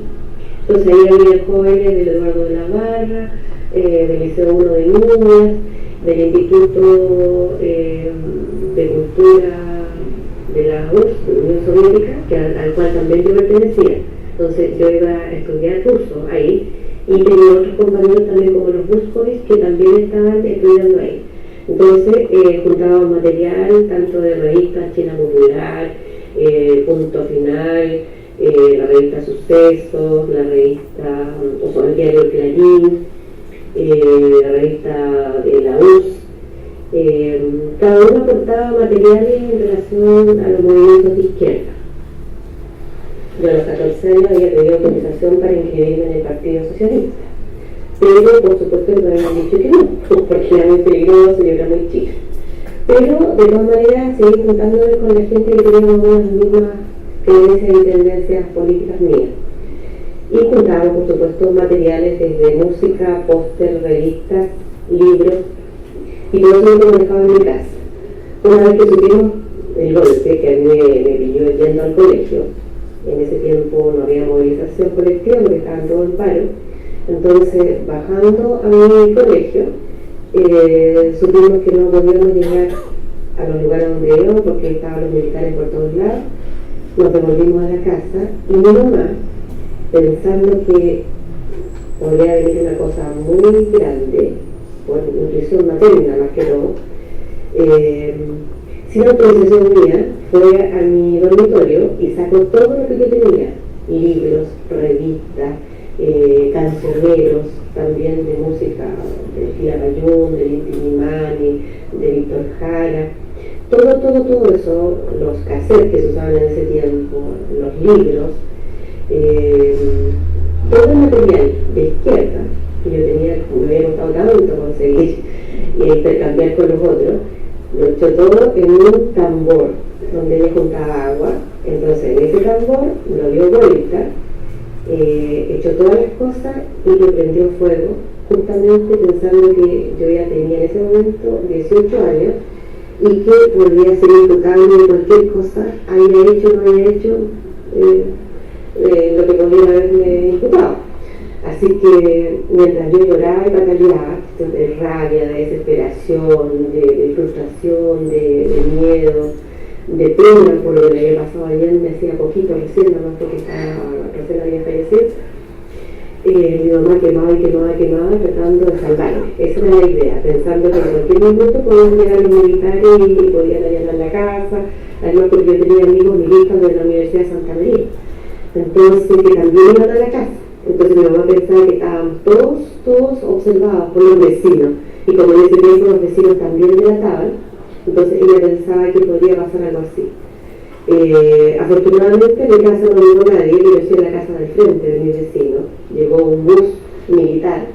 Entonces ahí había jóvenes del Eduardo de la Barra, del Liceo 1 de Núñez, del Instituto de Cultura de la URSS, de la Unión Soviética, al cual también yo pertenecía. Entonces yo iba a estudiar curso ahí, y tenía otros compañeros también como los Buscovis que también estaban estudiando ahí. Entonces juntábamos material tanto de revistas China Popular, Punto Final, la revista Sucesos, la revista, el diario Clarín, la revista de la URSS. Cada uno aportaba materiales en relación a los movimientos de izquierda. Yo a los 14 años había pedido autorización para inscribirme en el Partido Socialista, pero por supuesto me habían dicho que no, porque era muy peligroso y era muy chica. Pero de todas maneras seguí juntándome con la gente que tenía las mismas creencias y tendencias políticas mías. Y juntábamos por supuesto materiales desde música, póster, revistas, libros, y todo eso lo dejaba en mi casa. Una vez que supimos el golpe que a mí me pilló yendo al colegio, en ese tiempo no había movilización colectiva porque estaban todos en paro, entonces bajando a mi colegio supimos que no podíamos llegar a los lugares donde íbamos porque estaban los militares por todos lados. Nos devolvimos a la casa y mi mamá, pensando que podría venir una cosa muy grande, por intuición materna más que todo, sin autorización mía, fue a mi dormitorio y sacó todo lo que yo tenía, libros, revistas, cancioneros, también de música de Fila Bayún, de Inti Illimani, de Víctor Jara, todo eso, los cassettes que se usaban en ese tiempo, los libros, todo el material de izquierda que yo tenía, me había gustado tanto conseguir y intercambiar con los otros, lo echó todo en un tambor donde ella juntaba agua. Entonces en ese tambor lo dio vuelta, echó todas las cosas y le prendió fuego, justamente pensando que yo ya tenía en ese momento 18 años y que podría ser imputable de cualquier cosa, haya hecho o no haya hecho lo que podría haberme imputado. Así que mientras yo lloraba y batallaba, de rabia, de desesperación, de frustración, de miedo, de pena por lo que le había pasado ayer, me hacía poquito recién, nada más porque recién había fallecido, mi mamá quemaba, tratando de salvarme. Esa era la idea, pensando que en cualquier momento podían llegar los militares y podían allanar la casa, además porque yo tenía amigos militares de la Universidad de Santa María, entonces que también iban a la casa. Entonces mi mamá pensaba que estaban todos observados por los vecinos, y como en ese tiempo los vecinos también delataban, entonces ella pensaba que podría pasar algo así. Afortunadamente en mi casa no llegó nadie, yo estoy en la casa del frente de mi vecino, llegó un bus militar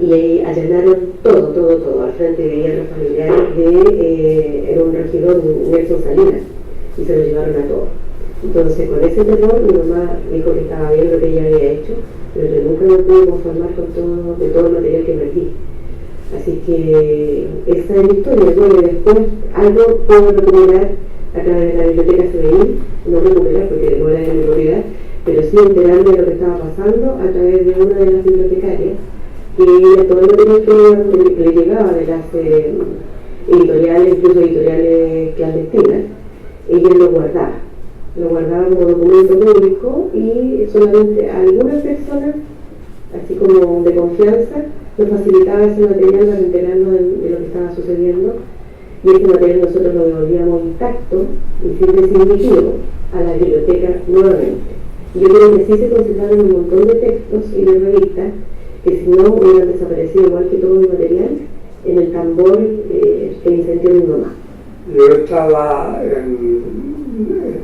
y ahí allanaron todo, al frente vivían los familiares era un regidor, Nelson Salinas, y se lo llevaron a todos. Entonces con ese terror mi mamá dijo que estaba bien lo que ella había hecho, pero que nunca me pude conformar con todo el material que perdí. Así que esa es mi historia. Bueno, y después algo puedo recuperar a través de la Biblioteca Severín, no recuperar porque no era de mi propiedad, pero sí enterarme de lo que estaba pasando a través de una de las bibliotecarias, que ella todo el material que le llegaba de las editoriales, incluso editoriales clandestinas, ella lo guardaba como documento público y solamente a algunas personas, así como de confianza, nos facilitaba ese material para enterarnos de lo que estaba sucediendo, y ese material nosotros lo devolvíamos intacto y sin definitivo a la biblioteca nuevamente. Y yo creo que así se conservaron un montón de textos y de revistas que si no hubieran desaparecido igual que todo el material en el tambor que incendió mi mamá. Yo estaba en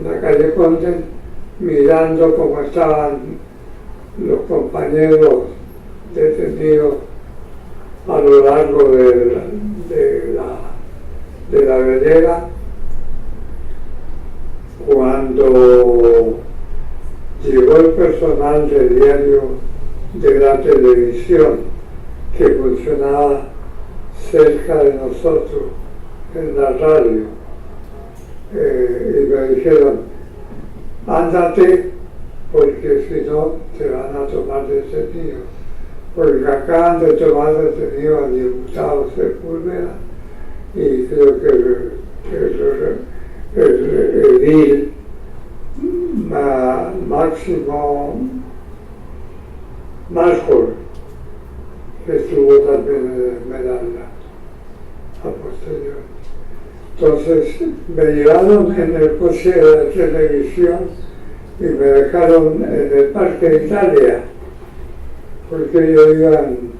la calle Conde mirando cómo estaban los compañeros detenidos a lo largo de la vereda, cuando llegó el personal del diario de la televisión que funcionaba cerca de nosotros en la radio, y me dijeron: ándate, porque si no te van a tomar detenido, porque acá han de tomar detenido al diputado Sepúlveda y creo que el edil Máximo Marjol, que estuvo también en Esmeralda a posterior. Entonces me llevaron en el coche de la televisión y me dejaron en el Parque Italia, porque yo iba en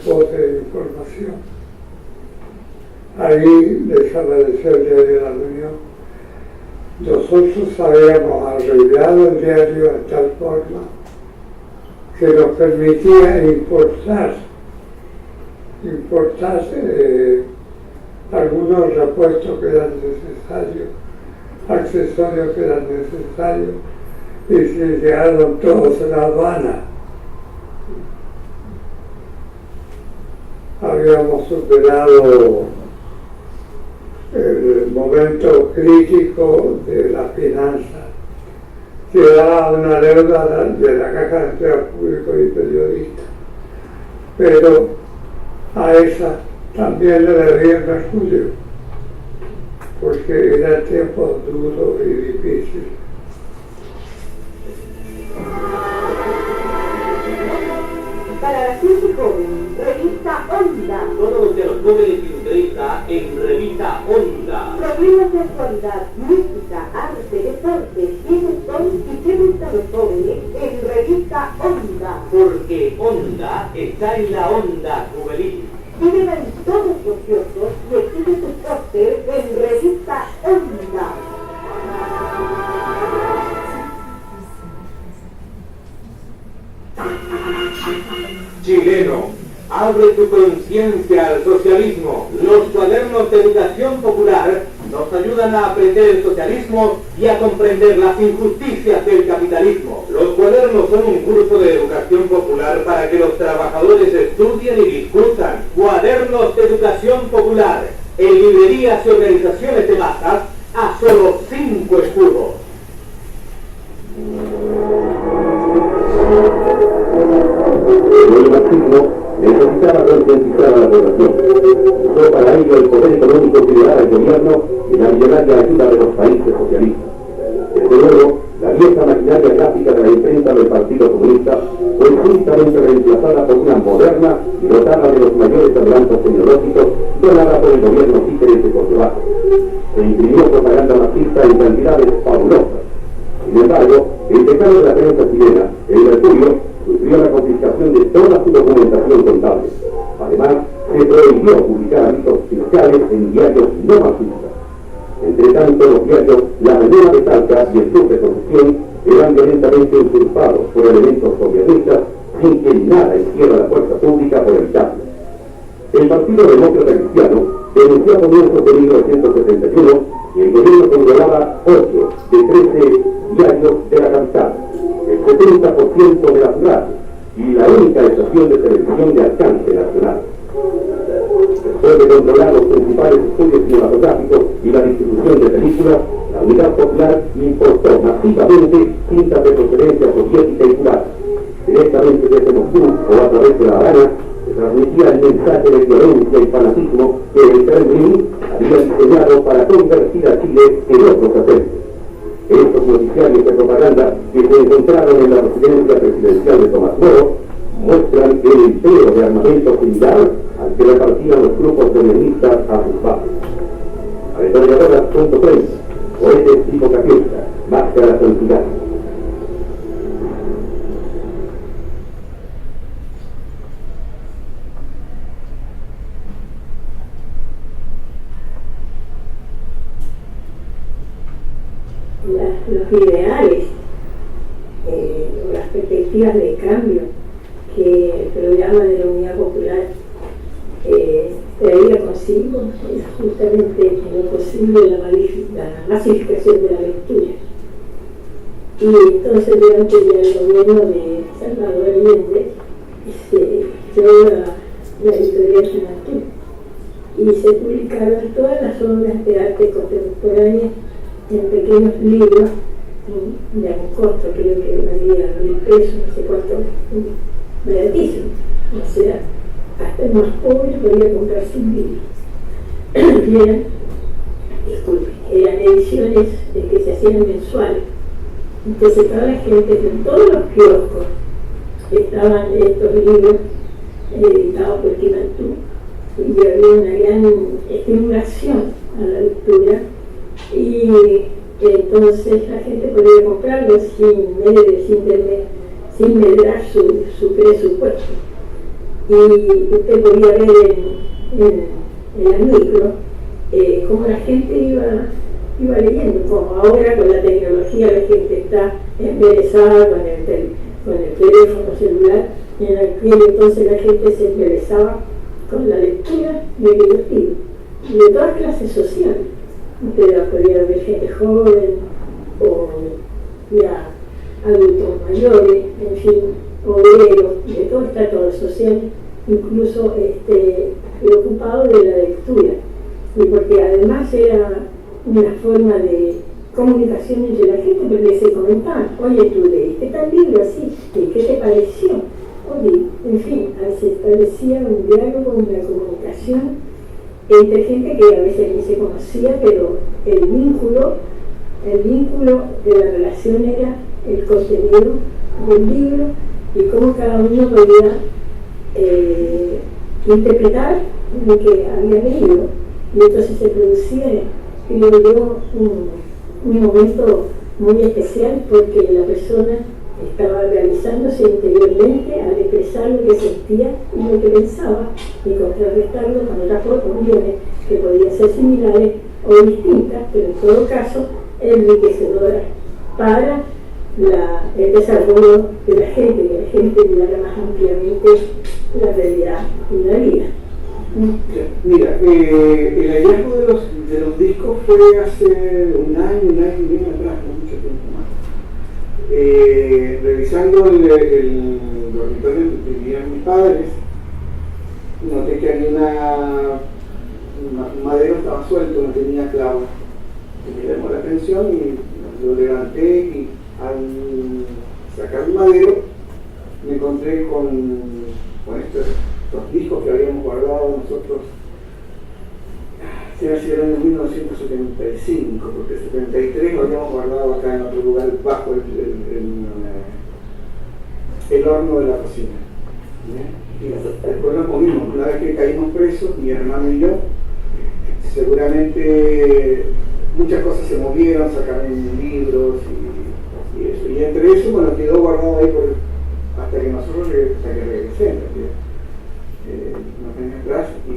pos de información. Ahí desapareció el diario de la Unión. Nosotros habíamos arreglado el diario de tal forma que nos permitía importar algunos repuestos que eran necesarios, accesorios que eran necesarios, y se llegaron todos a La Habana. Habíamos superado el momento crítico de la finanza, que daba una deuda de la Caja de Empleados Públicos y Periodistas, pero a esa también le debía el Mercurio, porque era tiempo duro y difícil. Para la gente joven, revista Onda. Todo lo que a los jóvenes interesa en revista Onda. Problemas de actualidad, música, arte, deporte, quiénes son y qué gustan los jóvenes en revista Onda. Porque Onda está en la onda juvenil. Pídela en todos los kioscos y exige sus pósters en revista Onda. Chileno, abre tu conciencia al socialismo. Los cuadernos de educación popular nos ayudan a aprender el socialismo y a comprender las injusticias del capitalismo. Los cuadernos son un curso de educación popular para que los trabajadores estudien y discutan. Cuadernos de educación popular, en librerías y organizaciones de masas, a solo 5 escudos. El marxismo necesitaba concientizar a la población. Usó para ello el poder económico que le daba el gobierno y la millonaria ayuda de los países socialistas. Desde luego, la vieja maquinaria gráfica de la imprenta del Partido Comunista fue súbitamente reemplazada por una moderna y dotada de los mayores adelantos tecnológicos donada por el gobierno títere de Checoslovaquia. Se imprimió propaganda marxista en cantidades fabulosas. Sin embargo, el decano de la prensa chilena, el Mercurio, sufrió la confiscación de toda su documentación contable. Además, se prohibió publicar avisos fiscales en diarios no marxistas. Entre tanto, los diarios La Mañana de Talca y el Sur de Concepción eran violentamente usurpados por elementos gobiernistas sin que nada hiciera la fuerza pública por evitarlo. El Partido Demócrata Cristiano denunció a comienzos de 1971 que el gobierno controlaba 8 de 13 diarios de la capital, el 70% de la ciudad y la única estación de televisión de alcance nacional. Después de controlar los principales estudios cinematográficos y la distribución de películas, la Unidad Popular importó masivamente cintas de procedencia soviética y cubana. Directamente desde Moscú o a través de La Habana, se transmitía el mensaje de violencia y fanatismo que el Kremlin había diseñado para convertir a Chile en otro satélite. Estos noticiarios de propaganda que se encontraron en la residencia presidencial de Tomás Moro muestran el empleo de armamento similar al que repartían los grupos feministas a sus bases. Ametralladoras.30, cohetes tipo Katyusha, máscaras antigas. Los ideales las perspectivas de cambio que el programa de la Unidad Popular traía consigo, es justamente en lo posible la masificación de la lectura. Y entonces durante el gobierno de Salvador Allende se creó la editorial Juventud y se publicaron todas las obras de arte contemporánea en pequeños libros de algún costo, creo que valía 1.000 pesos, no sé cuánto, baratísimo. O sea, hasta el más pobre podía comprar sin libros. Eran ediciones que se hacían mensuales. Entonces toda la gente, en todos los kioscos, estaban estos libros editados por Juventud y había una gran estimulación a la lectura y entonces la gente podía comprarlo sin medrar su presupuesto. Y usted podía ver en el micro cómo la gente iba leyendo, como ahora con la tecnología la gente está embelesada con el teléfono celular, y en aquel entonces la gente se embelesaba con la lectura de aquellos libros, de todas clases sociales. Usted podía ver gente joven o ya adultos mayores, en fin, obreros, de todo estrato social, incluso preocupado de la lectura, y porque además era una forma de comunicación entre la gente, porque se comentaban, oye, tú leíste tal libro así, ¿y qué te pareció? Oye, en fin, se establecía un diálogo, una comunicación entre gente que a veces ni se conocía, pero el vínculo de la relación era el contenido del libro y cómo cada uno podía interpretar lo que había leído, y entonces se producía, creo yo, un momento muy especial, porque la persona estaba realizándose interiormente al expresar lo que sentía y lo que pensaba y contrarrestarlo con otras opiniones que podían ser similares o distintas, pero en todo caso enriquecedoras para el desarrollo de la gente, que la gente mirara más ampliamente la realidad y la vida. Mira, el hallazgo de los discos fue hace un año y medio atrás, no mucho tiempo más. Revisando el dormitorio que vivían mis padres, noté que había un madero estaba suelto, no tenía clavos. Y me llamó la atención y lo levanté, y al sacar el madero me encontré con estos discos que habíamos guardado nosotros. Se nacieron en 1975, porque en 73 lo habíamos guardado acá en otro lugar bajo el horno de la cocina. Y después nos movimos. Una vez que caímos presos, mi hermano y yo, seguramente muchas cosas se movieron, sacaron libros y eso. Y entre eso, bueno, quedó guardado ahí hasta que nosotros regresemos, unos años atrás, y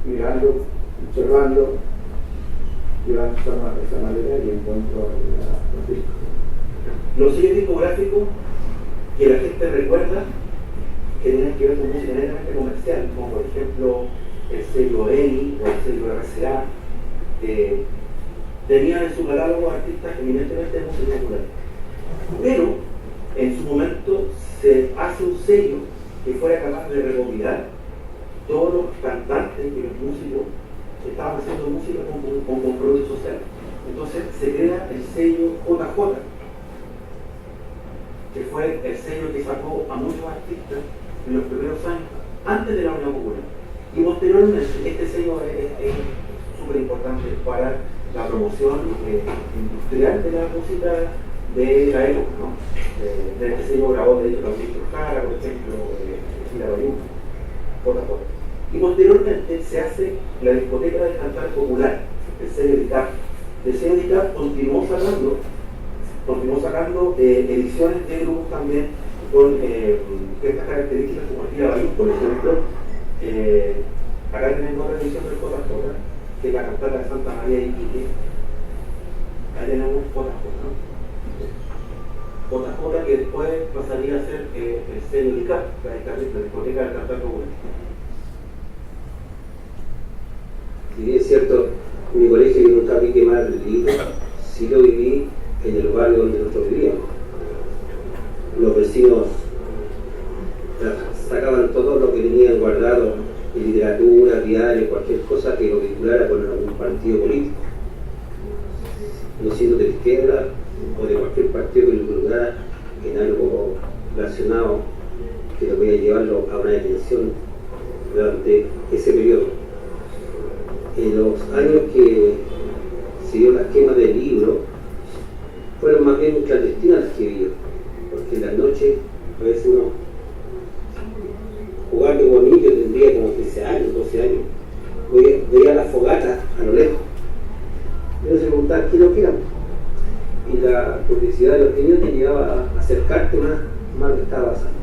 mirando, observando, llevando esa madera y encuentro los discos. Los sellos discográficos que la gente recuerda que tienen que ver con música netamente comercial, como por ejemplo el sello ENI o el sello RCA, tenían en su catálogo artistas eminentemente de música popular. Pero en su momento se hace un sello que fuera capaz de recopilar todos los cantantes y los músicos que estaban haciendo música con compromiso social. Entonces se crea el sello JJ, que fue el sello que sacó a muchos artistas en los primeros años, antes de la Unión Popular. Y posteriormente, este sello es súper importante para la promoción industrial de la música de la época, ¿no? De este sello grabó, de hecho, también Jara, por ejemplo, Gira Bayú, JJ. Y posteriormente se hace la discoteca del cantar popular, el sello DICAP. El sello DICAP continuó sacando ediciones de grupos también con estas características, como Gira Bayú, por ejemplo. Acá tenemos otra edición del JJ, que es la cantata de Santa María de Iquique. Ahí tenemos JJ, ¿no? que después pasaría a ser el sello de ICAP, la discoteca del Cantaco Bueno. Si es cierto, en mi colegio yo nunca vi quemar el libro, sí lo viví en el barrio donde nosotros vivíamos. Los vecinos sacaban todo lo que tenían guardado en literatura, diario, cualquier cosa que lo vinculara con algún partido político, no siendo de izquierda o de cualquier partido que lo involucrara en algo relacionado que lo podía llevarlo a una detención durante ese periodo. En los años que se dio las quemas del libro, fueron más bien clandestinas las que vi, porque en la noche a veces uno jugando como niño, tendría como 15 años, 12 años, veía las fogatas a lo lejos. Y uno se preguntaba qué lo que eran. Y la publicidad de los niños te llevaba a acercarte más lo que estaba pasando.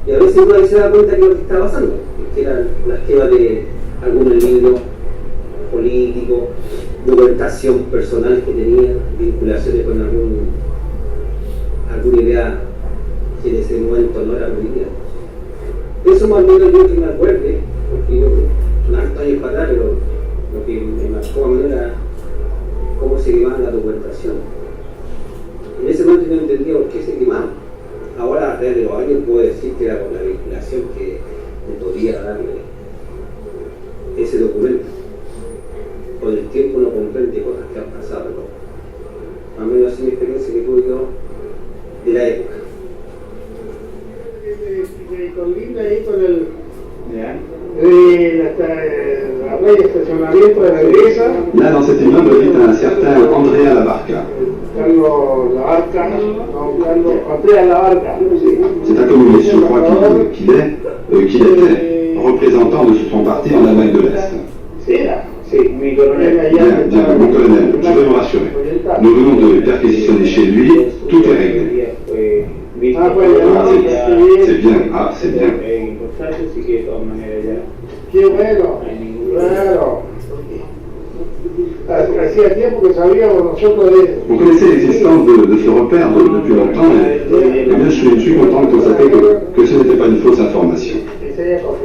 Y a veces uno se da cuenta que lo que estaba pasando, que eran las quemas de algunos libros políticos, documentación personal que tenía, vinculaciones con alguna idea que en ese momento no era muy idea. Eso más o menos yo que me acuerde, porque yo son hartos años para atrás, pero lo que me marcó a mí era cómo se quemaba la documentación. En ese momento yo no entendía por qué se quemaba. Ahora, a través de los años, puedo decir que era por la vinculación que me podía darle ese documento. Con el tiempo uno comprende cosas que han pasado, ¿no? Más o menos así mi experiencia que tuve yo de la época. Con Linda ahí con el la playa de estacionamiento de la iglesia. Là, dans cet immeuble, habite un certain Andrea Labarca. Carlos Labarca, non, Carlos Andrea Labarca. C'est un communiste, je crois qu'il était représentant de son parti en Allemagne de l'Est. Mi coronel. Bien, mon colonel, je veux me rassurer. Nous venons de perquisitionner chez lui, tout est réglé. C'est bien, c'est bien. Qué bueno, claro. Hacía tiempo que sabíamos nosotros de eso. Vous connaissez l'existence de ce repère depuis longtemps, et bien, je suis content de constater que ce n'était pas une fausse information.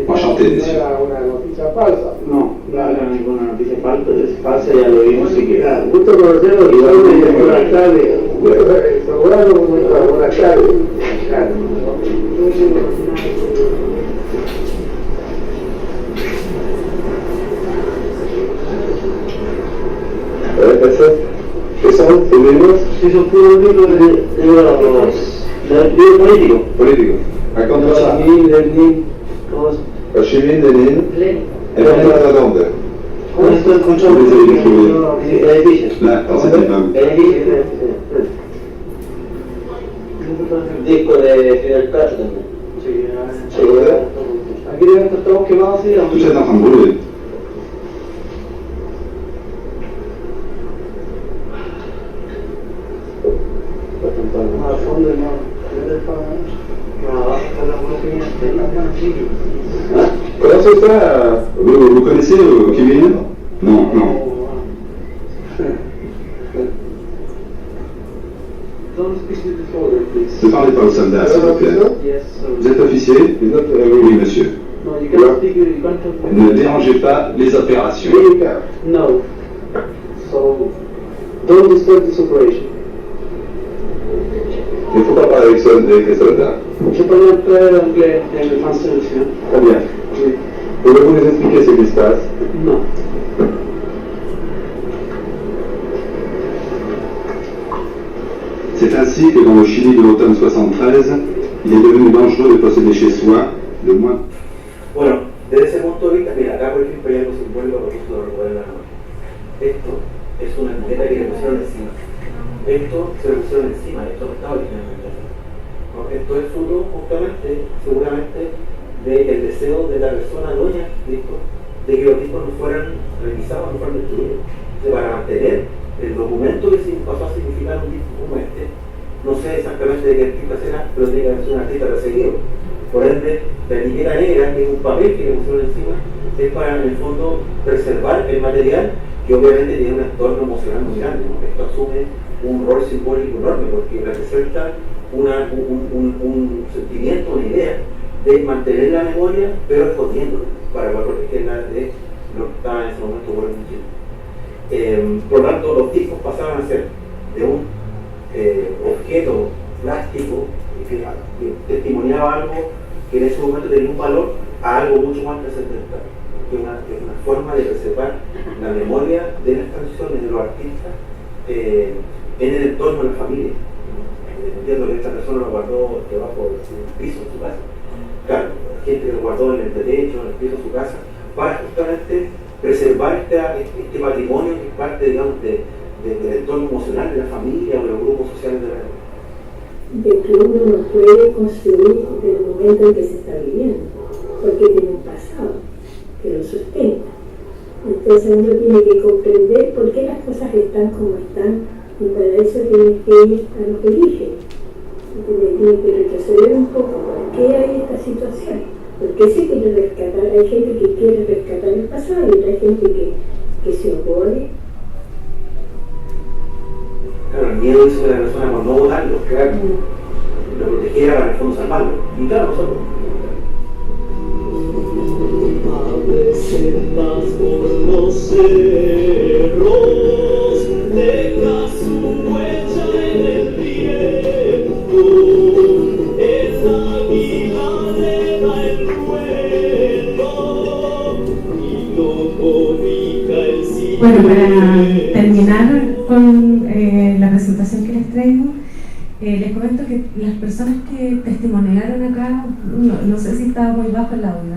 Enchanté, monsieur. Una noticia falsa. No era ninguna noticia falsa, ya lo vimos siquiera. Gusto conocerlo, buenas tardes. Saludarlo, buenas tardes. ¿Qué son? ¿Libros? Sí, son puros libros de libros políticos. Políticos. Raconte-moi ça. Lenin, Chimine, Lénine. Et puis la dónde? Esto es mucho. Là, dans cet immeuble. Disco de Fidel Castro también. Aquí deben estar todos quemados así. Tout ça est en train de brûler. Al fondo no. Comment c'est ça? Vous connaissez Kevin? Non, non. Ne parlez pas aux soldats, s'il vous plaît. Vous êtes officier? Oui, monsieur. Ne dérangez pas les opérations. No. So, don't disturb this operation. Il ne faut pas parler avec les soldats. Je parle un peu anglais et le français aussi. Très bien. Pouvez-vous nous expliquer ce qui se passe? Non. C'est ainsi que dans le Chili de l'automne 73, il est devenu dangereux de posséder chez soi le moins. Bueno, desde ese punto de vista, mira, acá por ejemplo hay algo simbólico que justo lo recuerda la noche. Esto es una etiqueta que le pusieron encima. Esto se lo pusieron encima, esto no estaba originalmente así. ¿No? Esto es fruto justamente, seguramente, del deseo de la persona dueña de esto, de que los discos no fueran revisados, no fueran destruidos. Entonces, para mantener el documento que se pasó a significar un disco como este, no sé exactamente de qué artista será, pero tiene que ser un artista perseguido. Por ende, la etiqueta negra, que es un papel que le pusieron encima, es para, en el fondo, preservar el material que obviamente tiene un entorno emocional muy grande, ¿no? Esto asume un rol simbólico enorme porque representa un sentimiento, una idea de mantener la memoria, pero escondiéndola para poder protegerla de lo que estaba en ese momento ocurriendo en Chile. Por lo tanto, los discos pasaban a ser de un objeto plástico que testimoniaba algo que en ese momento tenía un valor a algo mucho más trascendental, que es una forma de preservar la memoria de las canciones de los artistas en el entorno de la familia. Entiendo que esta persona lo guardó debajo del piso de su casa. Claro, gente que lo guardó en el techo, en el piso de su casa, para justamente preservar este patrimonio que es parte, digamos, del entorno emocional de la familia o de los grupos sociales de la época. De que uno no puede construir del momento en que se está viviendo, porque tiene un pasado que lo sustenta. Entonces uno tiene que comprender por qué las cosas están como están, y para eso tiene que ir a los orígenes. Tiene que retroceder un poco por qué hay esta situación, por qué se quiere rescatar. Hay gente que quiere rescatar el pasado y otra gente que se opone. Claro, el miedo hizo que la persona por no votarlo, claro, lo protegiera para en el fondo salvarlo. Y claro, nosotros. Apresentas por los cerros, dejas su huella en el viento, esa vida le da el vuelo y lo cobija el cielo. Bueno, para terminar con la presentación que les traigo, les comento que las personas que testimoniaron acá, no sé si estaba muy bajo el audio,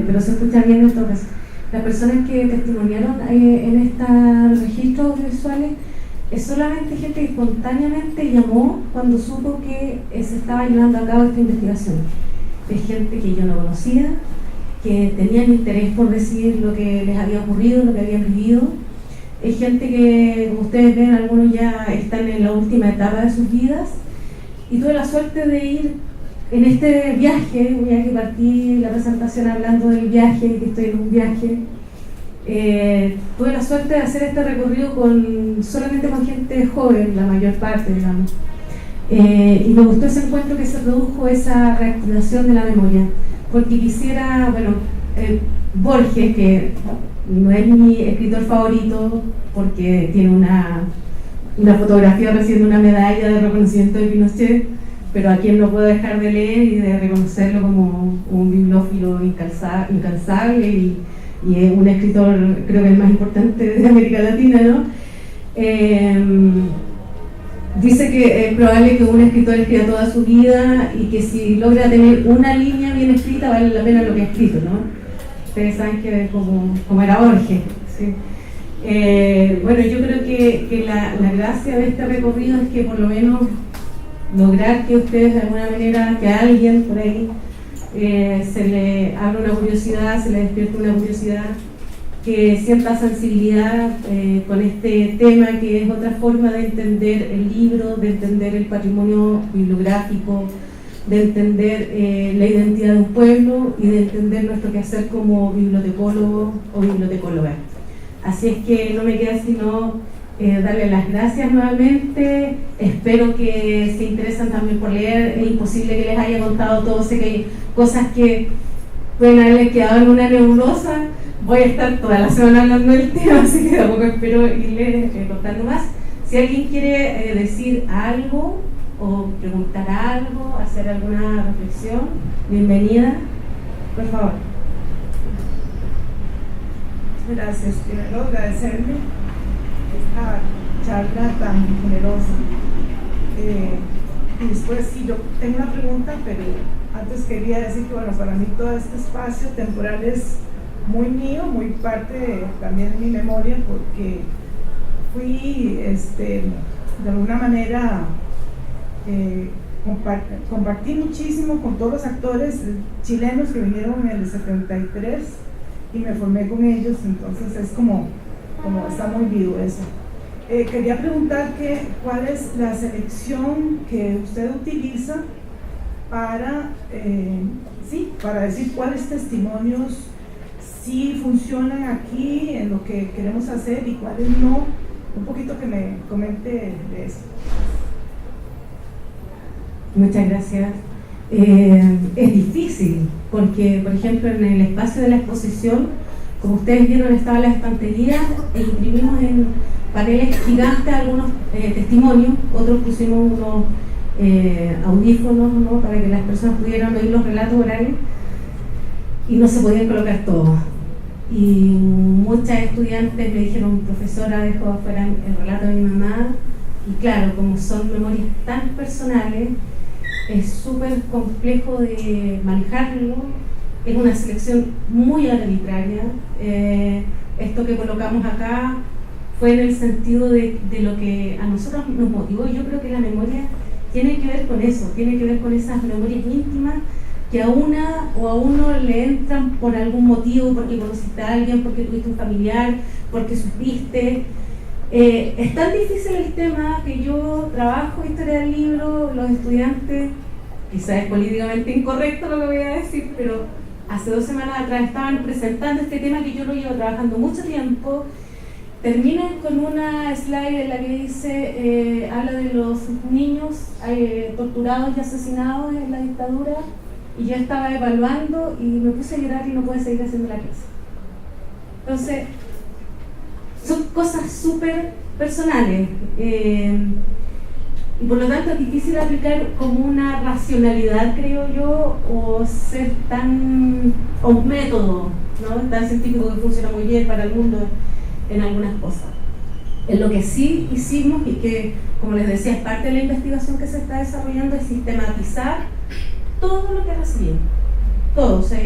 pero se escucha bien en todo caso. Las personas que testimoniaron en estos registros audiovisuales es solamente gente que espontáneamente llamó cuando supo que se estaba llevando a cabo esta investigación. Es gente que yo no conocía, que tenían interés por decir lo que les había ocurrido, lo que habían vivido. Es gente que, como ustedes ven, algunos ya están en la última etapa de sus vidas, y tuve la suerte de ir en este viaje, que partí la presentación hablando del viaje, que estoy en un viaje. Tuve la suerte de hacer este recorrido solamente con gente joven, la mayor parte, digamos. Y me gustó ese encuentro que se produjo, esa reactivación de la memoria, porque quisiera, Borges, que no es mi escritor favorito porque tiene una fotografía recibiendo una medalla de reconocimiento de Pinochet, pero a quien no puedo dejar de leer y de reconocerlo como un bibliófilo incansable y es un escritor, creo que el más importante de América Latina, ¿no? Dice que es probable que un escritor escriba toda su vida y que si logra tener una línea bien escrita vale la pena lo que ha escrito, ¿no? Ustedes saben que como era Borges, ¿sí? Yo creo que la gracia de este recorrido es que por lo menos lograr que ustedes de alguna manera, que a alguien por ahí se le abra una curiosidad, se le despierte una curiosidad, que sienta sensibilidad con este tema, que es otra forma de entender el libro, de entender el patrimonio bibliográfico, de entender la identidad de un pueblo y de entender nuestro quehacer como bibliotecólogo o bibliotecóloga. Así es que no me queda sino darle las gracias nuevamente. Espero que se interesen también por leer. Es imposible que les haya contado todo, sé que hay cosas que pueden haberles quedado en una nebulosa. Voy a estar toda la semana hablando del tema, así que tampoco espero irles contando más. Si alguien quiere decir algo o preguntar algo, hacer alguna reflexión, bienvenida, por favor. Gracias. Primero agradecerle esta charla tan generosa. Y después sí, yo tengo una pregunta, pero antes quería decir que para mí todo este espacio temporal es muy mío, muy parte también de mi memoria, porque fui de alguna manera compartí muchísimo con todos los actores chilenos que vinieron en el 73 y me formé con ellos, entonces es como está muy vivo eso. Quería preguntar cuál es la selección que usted utiliza para decir cuáles testimonios sí funcionan aquí en lo que queremos hacer y cuáles no. Un poquito que me comente de eso. Muchas gracias. Es difícil porque, por ejemplo, en el espacio de la exposición, como ustedes vieron, estaba la estantería e imprimimos en paneles gigantes algunos testimonios, otros pusimos unos audífonos, ¿no?, para que las personas pudieran oír los relatos orales, y no se podían colocar todos. Y muchas estudiantes me dijeron: profesora, dejo afuera el relato de mi mamá. Y claro, como son memorias tan personales, es súper complejo de manejarlo. Es una selección muy arbitraria. Esto que colocamos acá fue en el sentido de lo que a nosotros nos motivó. Yo creo que la memoria tiene que ver con eso, tiene que ver con esas memorias íntimas que a una o a uno le entran por algún motivo, porque conociste a alguien, porque tuviste un familiar, porque supiste. Es tan difícil el tema que yo trabajo historia del libro, los estudiantes, quizás es políticamente incorrecto lo que voy a decir, pero hace 2 semanas atrás estaban presentando este tema que yo lo llevo trabajando mucho tiempo. Terminan con una slide en la que dice, habla de los niños torturados y asesinados en la dictadura, y yo estaba evaluando y me puse a llorar y no pude seguir haciendo la clase. Entonces, son cosas súper personales, y por lo tanto es difícil aplicar como una racionalidad, creo yo, o ser o un método, ¿no?, tan científico que funciona muy bien para el mundo en algunas cosas. En lo que sí hicimos, y que, como les decía, es parte de la investigación que se está desarrollando, es sistematizar todo lo que recibimos, todo. O sea,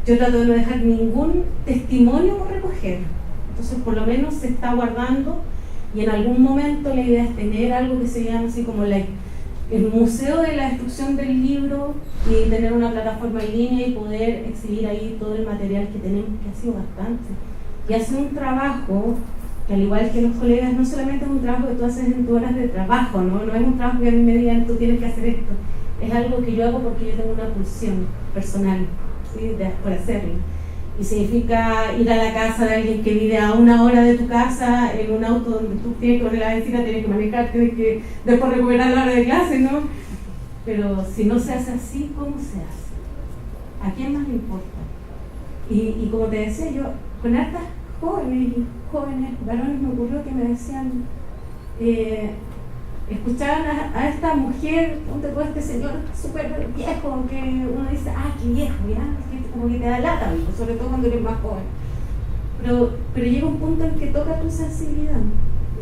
yo trato de no dejar ningún testimonio por recoger. Entonces, por lo menos se está guardando, y en algún momento la idea es tener algo que se llama así como el Museo de la Destrucción del Libro, y tener una plataforma en línea y poder exhibir ahí todo el material que tenemos, que ha sido bastante. Y hacer un trabajo que, al igual que los colegas, no solamente es un trabajo que tú haces en tus horas de trabajo, no es un trabajo que a mí me digan tú tienes que hacer esto, es algo que yo hago porque yo tengo una pulsión personal, ¿sí?, por hacerlo. Y significa ir a la casa de alguien que vive a 1 hora de tu casa en un auto donde tú tienes que poner la vecina, tienes que manejar, tienes que después recuperar la hora de clase, ¿no? Pero si no se hace así, ¿cómo se hace? ¿A quién más le importa? Y como te decía, yo con hartas jóvenes varones me ocurrió que me decían, escuchaban a esta mujer, ponte tú, este señor súper viejo, que uno dice, qué viejo, ya, como que te da lata, sobre todo cuando eres más joven. Pero llega un punto en que toca tu sensibilidad,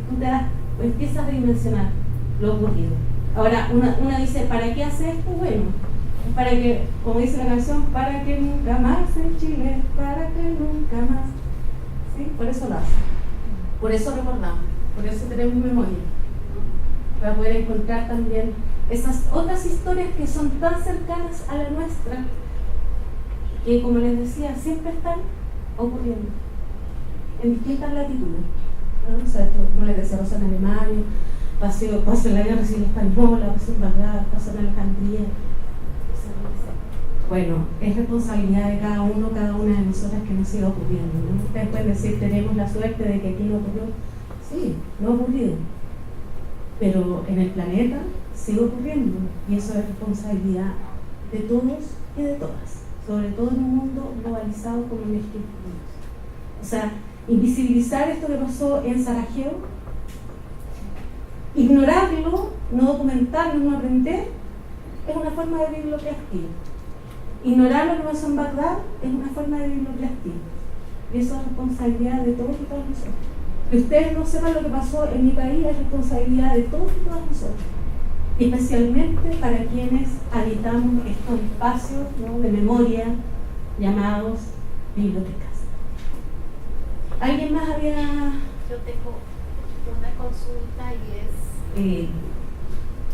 tú empiezas a dimensionar lo ocurrido. Ahora, una dice, ¿para qué hace esto? Bueno, para que, como dice la canción, para que nunca más en Chile, para que nunca más. ¿Sí? Por eso lo hace, por eso recordamos, por eso tenemos memoria, para poder encontrar también esas otras historias que son tan cercanas a la nuestra, que, como les decía, siempre están ocurriendo en distintas latitudes, ¿no? O sea, esto, como les decía, pasó en Alemania, pasó en la Guerra Civil Española, pasó en Bagdad, pasó en Alejandría. Bueno, es responsabilidad de cada una de nosotras que nos siga ocurriendo, ¿no? Ustedes pueden decir, tenemos la suerte de que aquí no ocurrió. Sí, no ha ocurrido, pero en el planeta sigue ocurriendo, y eso es responsabilidad de todos y de todas, sobre todo en un mundo globalizado como en el que vivimos. O sea, invisibilizar esto que pasó en Sarajevo, ignorarlo, no documentarlo, no aprender, es una forma de biblioplastia. Ignorar lo que pasó en Bagdad es una forma de biblioplastia, y eso es responsabilidad de todos y todas nosotros. Que ustedes no sepan lo que pasó en mi país es responsabilidad de todos y todas nosotros, y especialmente para quienes habitamos estos espacios, ¿no?, de memoria llamados bibliotecas. ¿Alguien más había...? Yo tengo una consulta, y es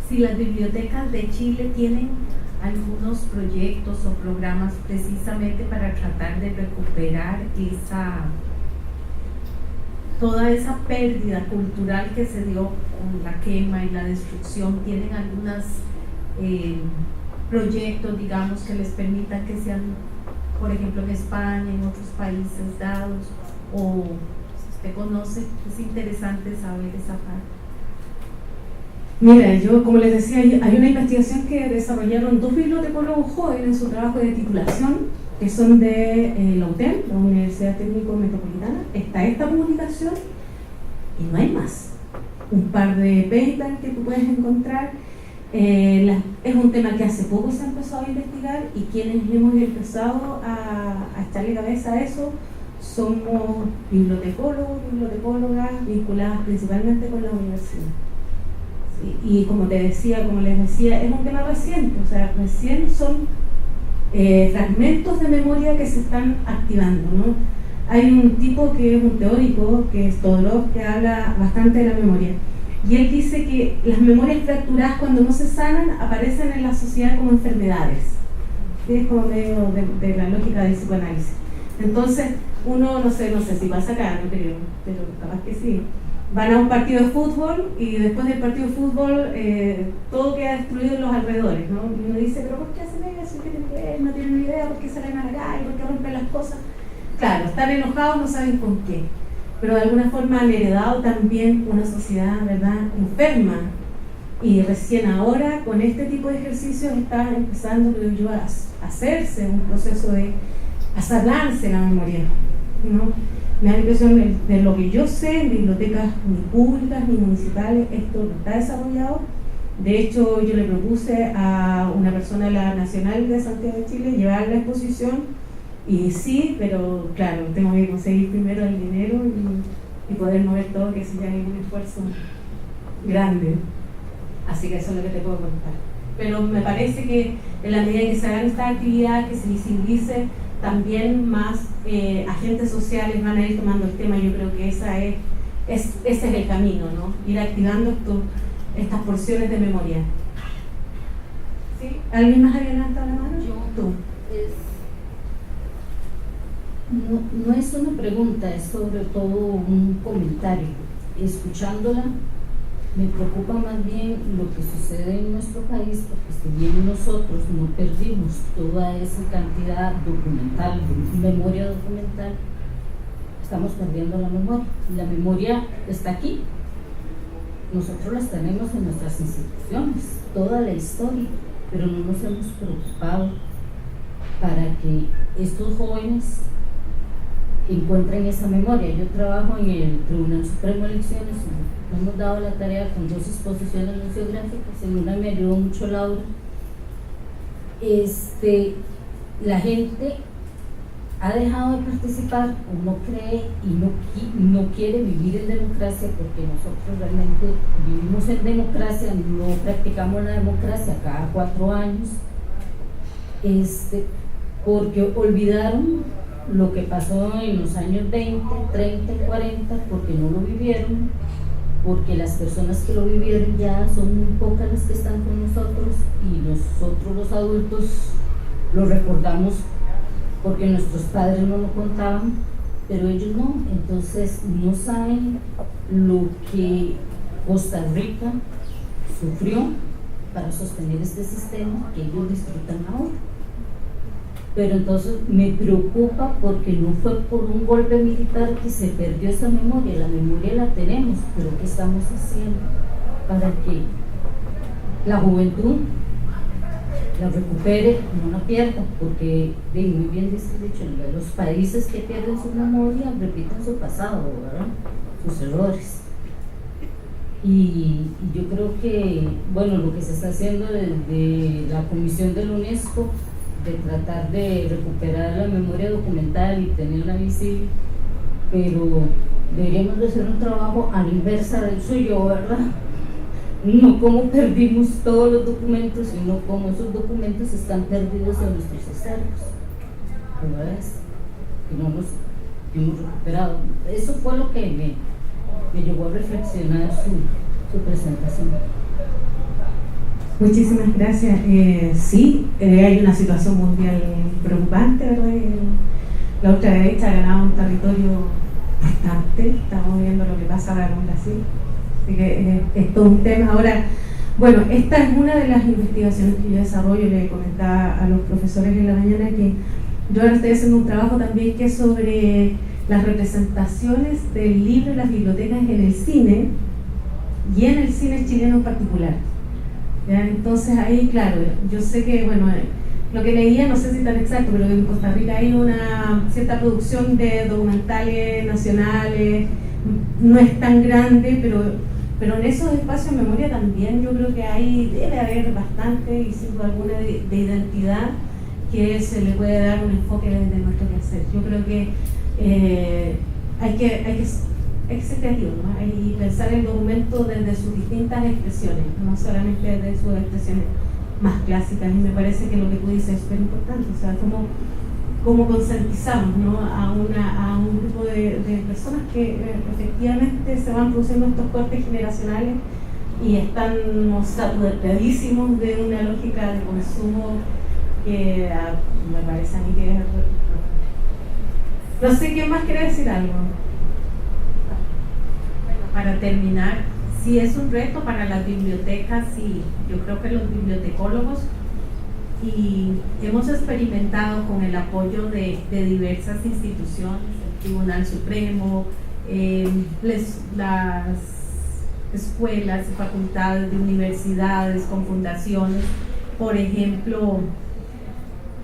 si las bibliotecas de Chile tienen algunos proyectos o programas precisamente para tratar de recuperar toda esa pérdida cultural que se dio con la quema y la destrucción. ¿Tienen algunos proyectos, digamos, que les permitan que sean, por ejemplo, en España, en otros países dados? O si usted conoce, es interesante saber esa parte. Mira, yo como les decía, hay una investigación que desarrollaron 2 bibliotecólogos jóvenes en su trabajo de titulación, que son de la UTEM, la Universidad Técnico Metropolitana. Está esta publicación y no hay más. Un par de papers que tú puedes encontrar. Es un tema que hace poco se ha empezado a investigar y quienes hemos empezado a echarle cabeza a eso somos bibliotecólogos, bibliotecólogas vinculadas principalmente con la universidad. Sí, y como les decía, es un tema reciente, o sea, recién son fragmentos de memoria que se están activando, ¿no? Hay un tipo que es un teórico, que es Todorov, que habla bastante de la memoria. Y él dice que las memorias fracturadas, cuando no se sanan, aparecen en la sociedad como enfermedades. ¿Sí? Es como medio de la lógica del psicoanálisis. Entonces, uno, no sé si pasa acá, no creo, pero capaz que sí. Van a un partido de fútbol y después del partido de fútbol todo queda destruido en los alrededores, ¿no? Y uno dice, pero ¿por qué hacen eso? No tienen ni idea, ¿por qué salen a la calle? ¿Por qué rompen las cosas? Claro, están enojados, no saben con qué. Pero de alguna forma han heredado también una sociedad, ¿verdad?, enferma. Y recién ahora, con este tipo de ejercicios, está empezando, creo yo, a hacerse un proceso de sanarse la memoria, ¿no? Me da la impresión de lo que yo sé, en bibliotecas ni públicas ni municipales, esto no está desarrollado. De hecho, yo le propuse a una persona de la Nacional de Santiago de Chile llevar la exposición. Y sí, pero claro, tengo que conseguir primero el dinero y poder mover todo, que eso ya hay un esfuerzo grande. Así que eso es lo que te puedo contar. Pero me parece que en la medida que se haga esta actividad, que se visibilice, también más agentes sociales van a ir tomando el tema. Yo creo que ese es el camino, ¿no? Ir activando estas porciones de memoria. ¿Sí? ¿Alguien más había levantado la mano? Tú. No es una pregunta, es sobre todo un comentario. Escuchándola, me preocupa más bien lo que sucede en nuestro país, porque si bien nosotros no perdimos toda esa cantidad documental, memoria documental, estamos perdiendo la memoria. La memoria está aquí. Nosotros las tenemos en nuestras instituciones, toda la historia, pero no nos hemos preocupado para que estos jóvenes encuentren esa memoria. Yo trabajo en el Tribunal Supremo de Elecciones, nos hemos dado la tarea con 2 exposiciones museográficas, en una me ayudó mucho Laura. La gente ha dejado de participar o no cree y no quiere vivir en democracia, porque nosotros realmente vivimos en democracia, no practicamos la democracia cada 4 años, porque olvidaron lo que pasó en los años 20, 30 y 40, porque no lo vivieron, porque las personas que lo vivieron ya son muy pocas las que están con nosotros, y nosotros los adultos lo recordamos porque nuestros padres no lo contaban, pero ellos no. Entonces no saben lo que Costa Rica sufrió para sostener este sistema que ellos disfrutan ahora. Pero entonces me preocupa porque no fue por un golpe militar que se perdió esa memoria. La memoria la tenemos, pero ¿qué estamos haciendo para que la juventud la recupere, no la pierda? Porque muy bien dice el dicho, los países que pierden su memoria repiten su pasado, ¿verdad?, sus errores. Y yo creo que, bueno, lo que se está haciendo desde la Comisión de la UNESCO, de tratar de recuperar la memoria documental y tenerla visible, pero deberíamos de hacer un trabajo a la inversa del suyo, ¿verdad? No como perdimos todos los documentos, sino como esos documentos están perdidos en nuestros acervos, ¿verdad? Que no los hemos recuperado. Eso fue lo que me llevó a reflexionar su presentación. Muchísimas gracias. Sí, hay una situación mundial preocupante, ¿verdad? La ultraderecha ha ganado un territorio bastante. Estamos viendo lo que pasa ahora con Brasil. Así que es todo un tema. Ahora, bueno, esta es una de las investigaciones que yo desarrollo. Le comentaba a los profesores en la mañana que yo ahora estoy haciendo un trabajo también que es sobre las representaciones del libro y las bibliotecas en el cine y en el cine chileno en particular. ¿Ya? Entonces ahí, claro, yo sé que, bueno, lo que leía, no sé si tan exacto, pero en Costa Rica hay una cierta producción de documentales nacionales, no es tan grande, pero en esos espacios de memoria también yo creo que debe haber bastante, y sin duda alguna, de identidad que se le puede dar un enfoque desde nuestro quehacer. Yo creo que hay que ser creativo, ¿no? Y pensar el documento desde sus distintas expresiones, no solamente desde sus expresiones más clásicas, y me parece que lo que tú dices es súper importante, o sea, cómo concientizamos, ¿no? a un grupo de personas que efectivamente se van produciendo estos cortes generacionales y están saturadísimos de una lógica de consumo que me parece a mí que es... No sé quién más quiere decir algo. Bueno, para terminar, sí es un reto para las bibliotecas y yo creo que los bibliotecólogos, y hemos experimentado con el apoyo de diversas instituciones, el Tribunal Supremo, las escuelas y facultades de universidades con fundaciones. Por ejemplo,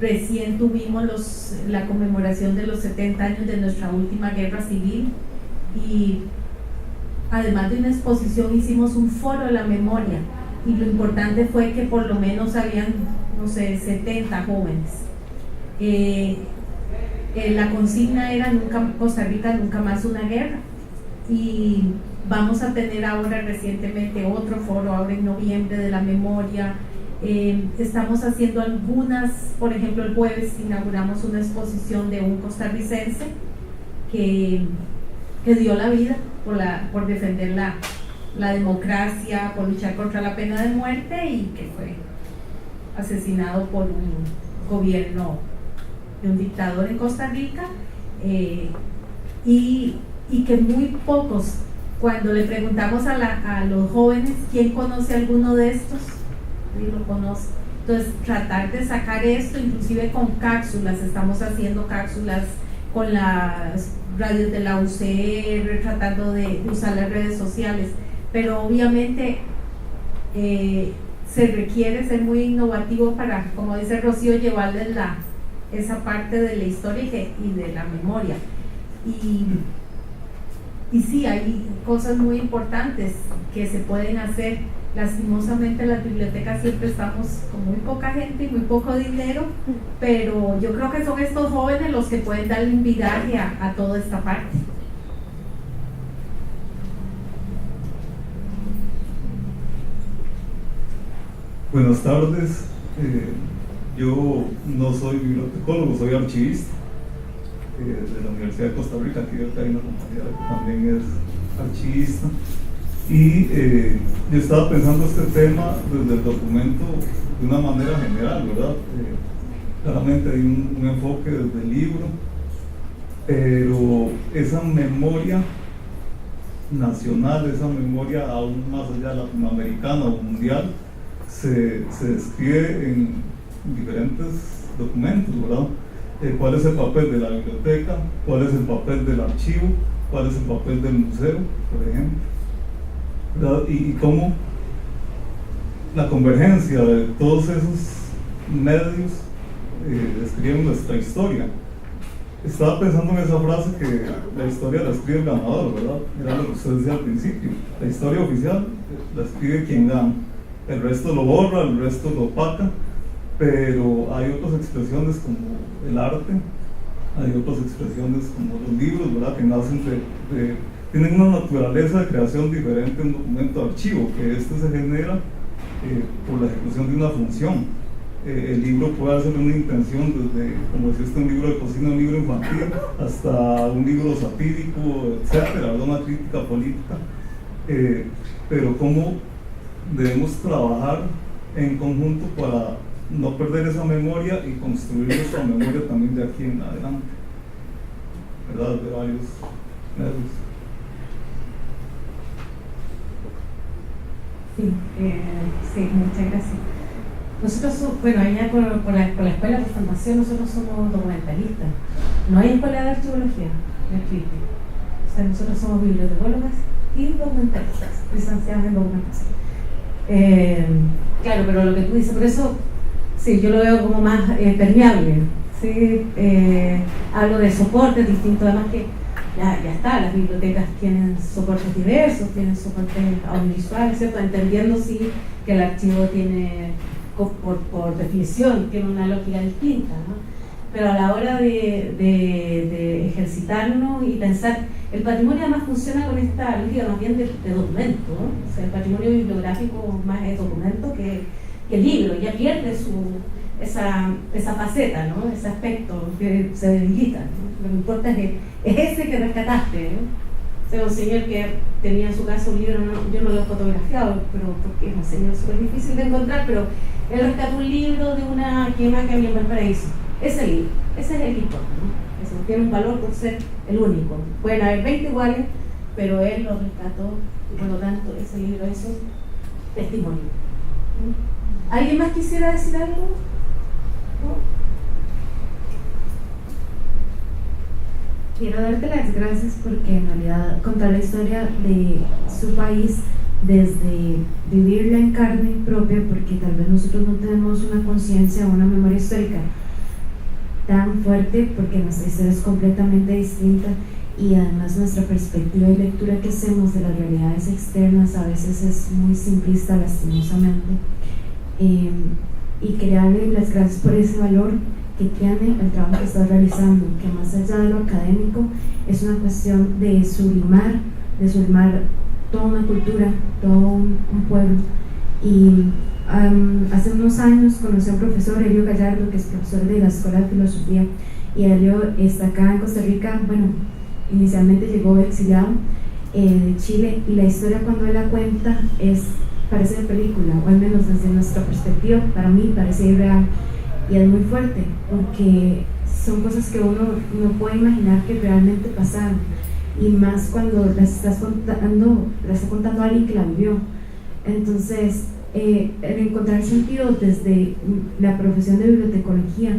recién tuvimos la conmemoración de los 70 años de nuestra última guerra civil, y además de una exposición hicimos un foro de la memoria, y lo importante fue que por lo menos habían, no sé, 70 jóvenes. La consigna era Costa Rica nunca más una guerra, y vamos a tener ahora recientemente otro foro, ahora en noviembre, de la memoria. Estamos haciendo algunas, por ejemplo el jueves inauguramos una exposición de un costarricense que dio la vida por defender la democracia, por luchar contra la pena de muerte, y que fue asesinado por un gobierno de un dictador en Costa Rica, y que muy pocos, cuando le preguntamos a los jóvenes quién conoce a alguno de estos, y lo conoce. Entonces tratar de sacar esto, inclusive con cápsulas, estamos haciendo cápsulas con las radios de la UCR, tratando de usar las redes sociales, pero obviamente se requiere ser muy innovativo para, como dice Rocío, llevarles esa parte de la historia y de la memoria. Y sí, hay cosas muy importantes que se pueden hacer. Lastimosamente en las bibliotecas siempre estamos con muy poca gente y muy poco dinero, pero yo creo que son estos jóvenes los que pueden darle un viraje a toda esta parte. Buenas tardes, yo no soy bibliotecólogo, soy archivista de la Universidad de Costa Rica. Aquí hay una compañera que también es archivista. Y yo estaba pensando este tema desde el documento de una manera general, ¿verdad? Claramente hay un enfoque desde el libro, pero esa memoria nacional, esa memoria aún más allá latinoamericana o mundial, se describe en diferentes documentos, ¿verdad? ¿Cuál es el papel de la biblioteca? ¿Cuál es el papel del archivo? ¿Cuál es el papel del museo, por ejemplo? Y cómo la convergencia de todos esos medios describen nuestra historia. Estaba pensando en esa frase que la historia la escribe el ganador, ¿verdad? Era lo que usted decía al principio. La historia oficial la escribe quien gana, el resto lo borra, el resto lo opaca, pero hay otras expresiones como el arte, hay otras expresiones como los libros, ¿verdad? Que nacen tienen una naturaleza de creación diferente en un documento de archivo, que se genera por la ejecución de una función. El libro puede hacer una intención desde, como decía usted, un libro de cocina, un libro infantil, hasta un libro satírico, etcétera, una crítica política. Pero cómo debemos trabajar en conjunto para no perder esa memoria y construir nuestra memoria también de aquí en adelante, ¿verdad? De varios medios. Sí, muchas gracias. Nosotros, bueno, allá por la escuela de formación, nosotros somos documentalistas. No hay escuela de archivología, no existe. O sea, nosotros somos bibliotecólogas y documentalistas, licenciados en documentación. Claro, pero lo que tú dices, por eso, sí, yo lo veo como más permeable, ¿sí? Hablo de soportes distintos, además que ya está, las bibliotecas tienen soportes diversos, tienen soportes audiovisuales, ¿cierto? Entendiendo sí que el archivo tiene, por definición, tiene una lógica distinta, ¿no? Pero a la hora de ejercitarnos y pensar, el patrimonio además funciona con esta lógica más bien de documento, ¿no? O sea, el patrimonio bibliográfico más es documento que el libro, ya pierde esa faceta, ¿no? Ese aspecto que se debilita, ¿no? Lo que importa es ese que rescataste, ¿no? O sea, un señor que tenía en su casa un libro, yo no lo he fotografiado, pero porque es un señor súper difícil de encontrar, pero él rescató un libro de una quema que había en Valparaíso. Ese libro, ese es el que importa, ¿no? Eso tiene un valor por ser el único. Pueden haber 20 iguales, pero él lo rescató y por lo tanto ese libro es un testimonio. ¿Alguien más quisiera decir algo? ¿No? Quiero darte las gracias porque en realidad contar la historia de su país desde vivirla en carne propia, porque tal vez nosotros no tenemos una conciencia o una memoria histórica tan fuerte, porque nuestra historia es completamente distinta y además nuestra perspectiva y lectura que hacemos de las realidades externas a veces es muy simplista, lastimosamente. Y quería darle las gracias por ese valor que tiene el trabajo que estás realizando, que más allá de lo académico es una cuestión de sublimar toda una cultura, todo un pueblo. Y hace unos años conocí a un profesor, Helio Gallardo, que es profesor de la Escuela de Filosofía, y Helio está acá en Costa Rica. Bueno, inicialmente llegó exiliado de Chile, y la historia cuando él la cuenta parece de película, o al menos desde nuestra perspectiva, para mí parece irreal, y es muy fuerte, porque son cosas que uno no puede imaginar que realmente pasaron, y más cuando las está contando alguien que la vivió. Entonces, el encontrar sentido desde la profesión de bibliotecología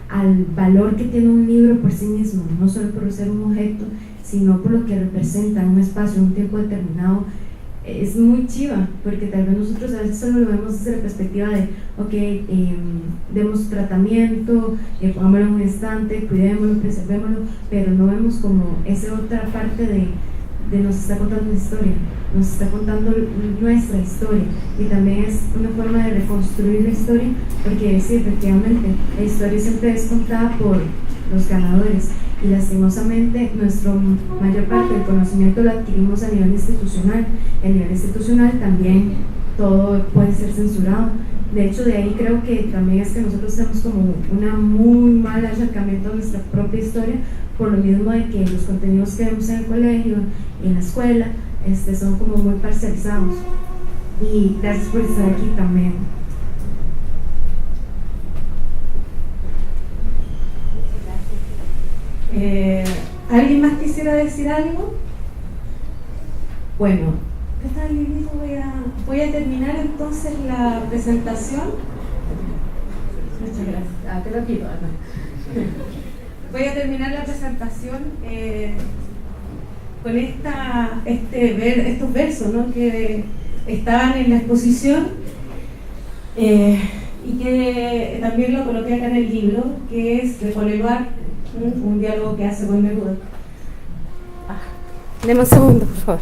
al valor que tiene un libro por sí mismo, no solo por ser un objeto, sino por lo que representa en un espacio, en un tiempo determinado, es muy chiva, porque tal vez nosotros a veces solo lo vemos desde la perspectiva de, demos tratamiento, pongámoslo en un estante, cuidémoslo, preservémoslo, pero no vemos como esa otra parte de nos está contando una historia, nos está contando nuestra historia, y también es una forma de reconstruir la historia, porque sí, efectivamente, la historia siempre es contada por los ganadores, y lastimosamente nuestra mayor parte del conocimiento lo adquirimos a nivel institucional. A nivel institucional también todo puede ser censurado. De hecho, de ahí creo que también es que nosotros tenemos como una muy mal acercamiento a nuestra propia historia, por lo mismo de que los contenidos que vemos en el colegio y en la escuela son como muy parcializados. Y gracias por estar aquí también. ¿Alguien más quisiera decir algo? Bueno, ¿qué tal, Lili? Voy a terminar entonces la presentación. Muchas gracias. Te lo pido, Ana. Voy a terminar la presentación con estos versos, ¿no?, que estaban en la exposición y que también lo coloqué acá en el libro, que es de Paul Eluard, un diálogo que hace con Neruda. Deme un segundo, por favor.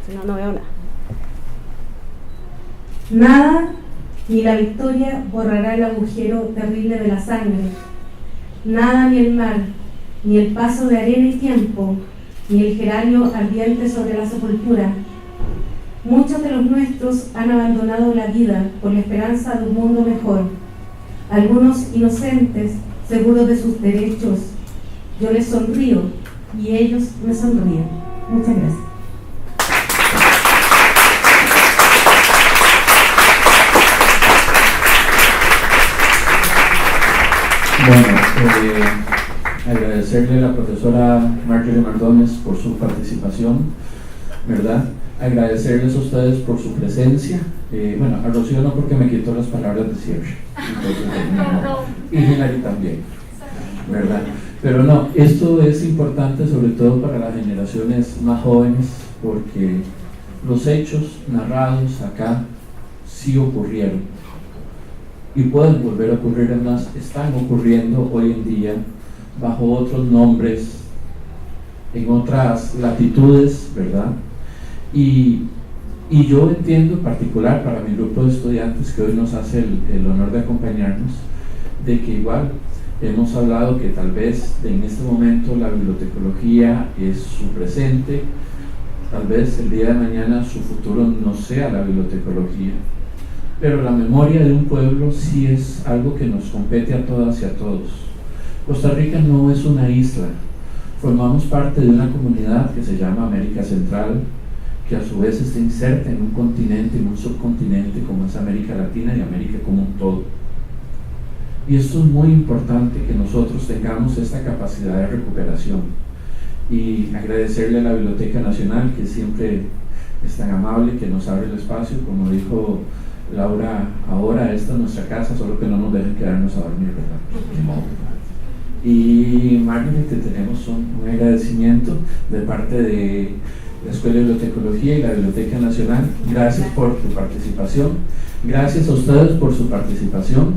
Si no, no veo nada. Nada ni la victoria borrará el agujero terrible de la sangre. Nada ni el mar, ni el paso de arena y tiempo, ni el geranio ardiente sobre la sepultura. Muchos de los nuestros han abandonado la vida por la esperanza de un mundo mejor. Algunos inocentes, seguros de sus derechos. Yo les sonrío y ellos me sonríen. Muchas gracias. Bueno, agradecerle a la profesora Marjorie Mardones por su participación, ¿verdad? Agradecerles a ustedes por su presencia. Bueno, a Rocío no, porque me quitó las palabras de cierre. Entonces, y Hilary también, ¿verdad? Pero no, esto es importante sobre todo para las generaciones más jóvenes, porque los hechos narrados acá sí ocurrieron y pueden volver a ocurrir, además están ocurriendo hoy en día bajo otros nombres, en otras latitudes, ¿verdad? Y yo entiendo en particular para mi grupo de estudiantes que hoy nos hace el honor de acompañarnos, de que igual hemos hablado que tal vez en este momento la bibliotecología es su presente, tal vez el día de mañana su futuro no sea la bibliotecología, pero la memoria de un pueblo sí es algo que nos compete a todas y a todos. Costa Rica no es una isla, formamos parte de una comunidad que se llama América Central, que a su vez está inserta en un continente, en un subcontinente como es América Latina y América como un todo. Y esto es muy importante, que nosotros tengamos esta capacidad de recuperación, y agradecerle a la Biblioteca Nacional, que siempre es tan amable, que nos abre el espacio. Como dijo Laura, ahora esta es nuestra casa, solo que no nos dejen quedarnos a dormir, ¿verdad? Y Margaret, te tenemos un agradecimiento de parte de la Escuela de Bibliotecología y la Biblioteca Nacional. Gracias por tu participación, gracias a ustedes por su participación.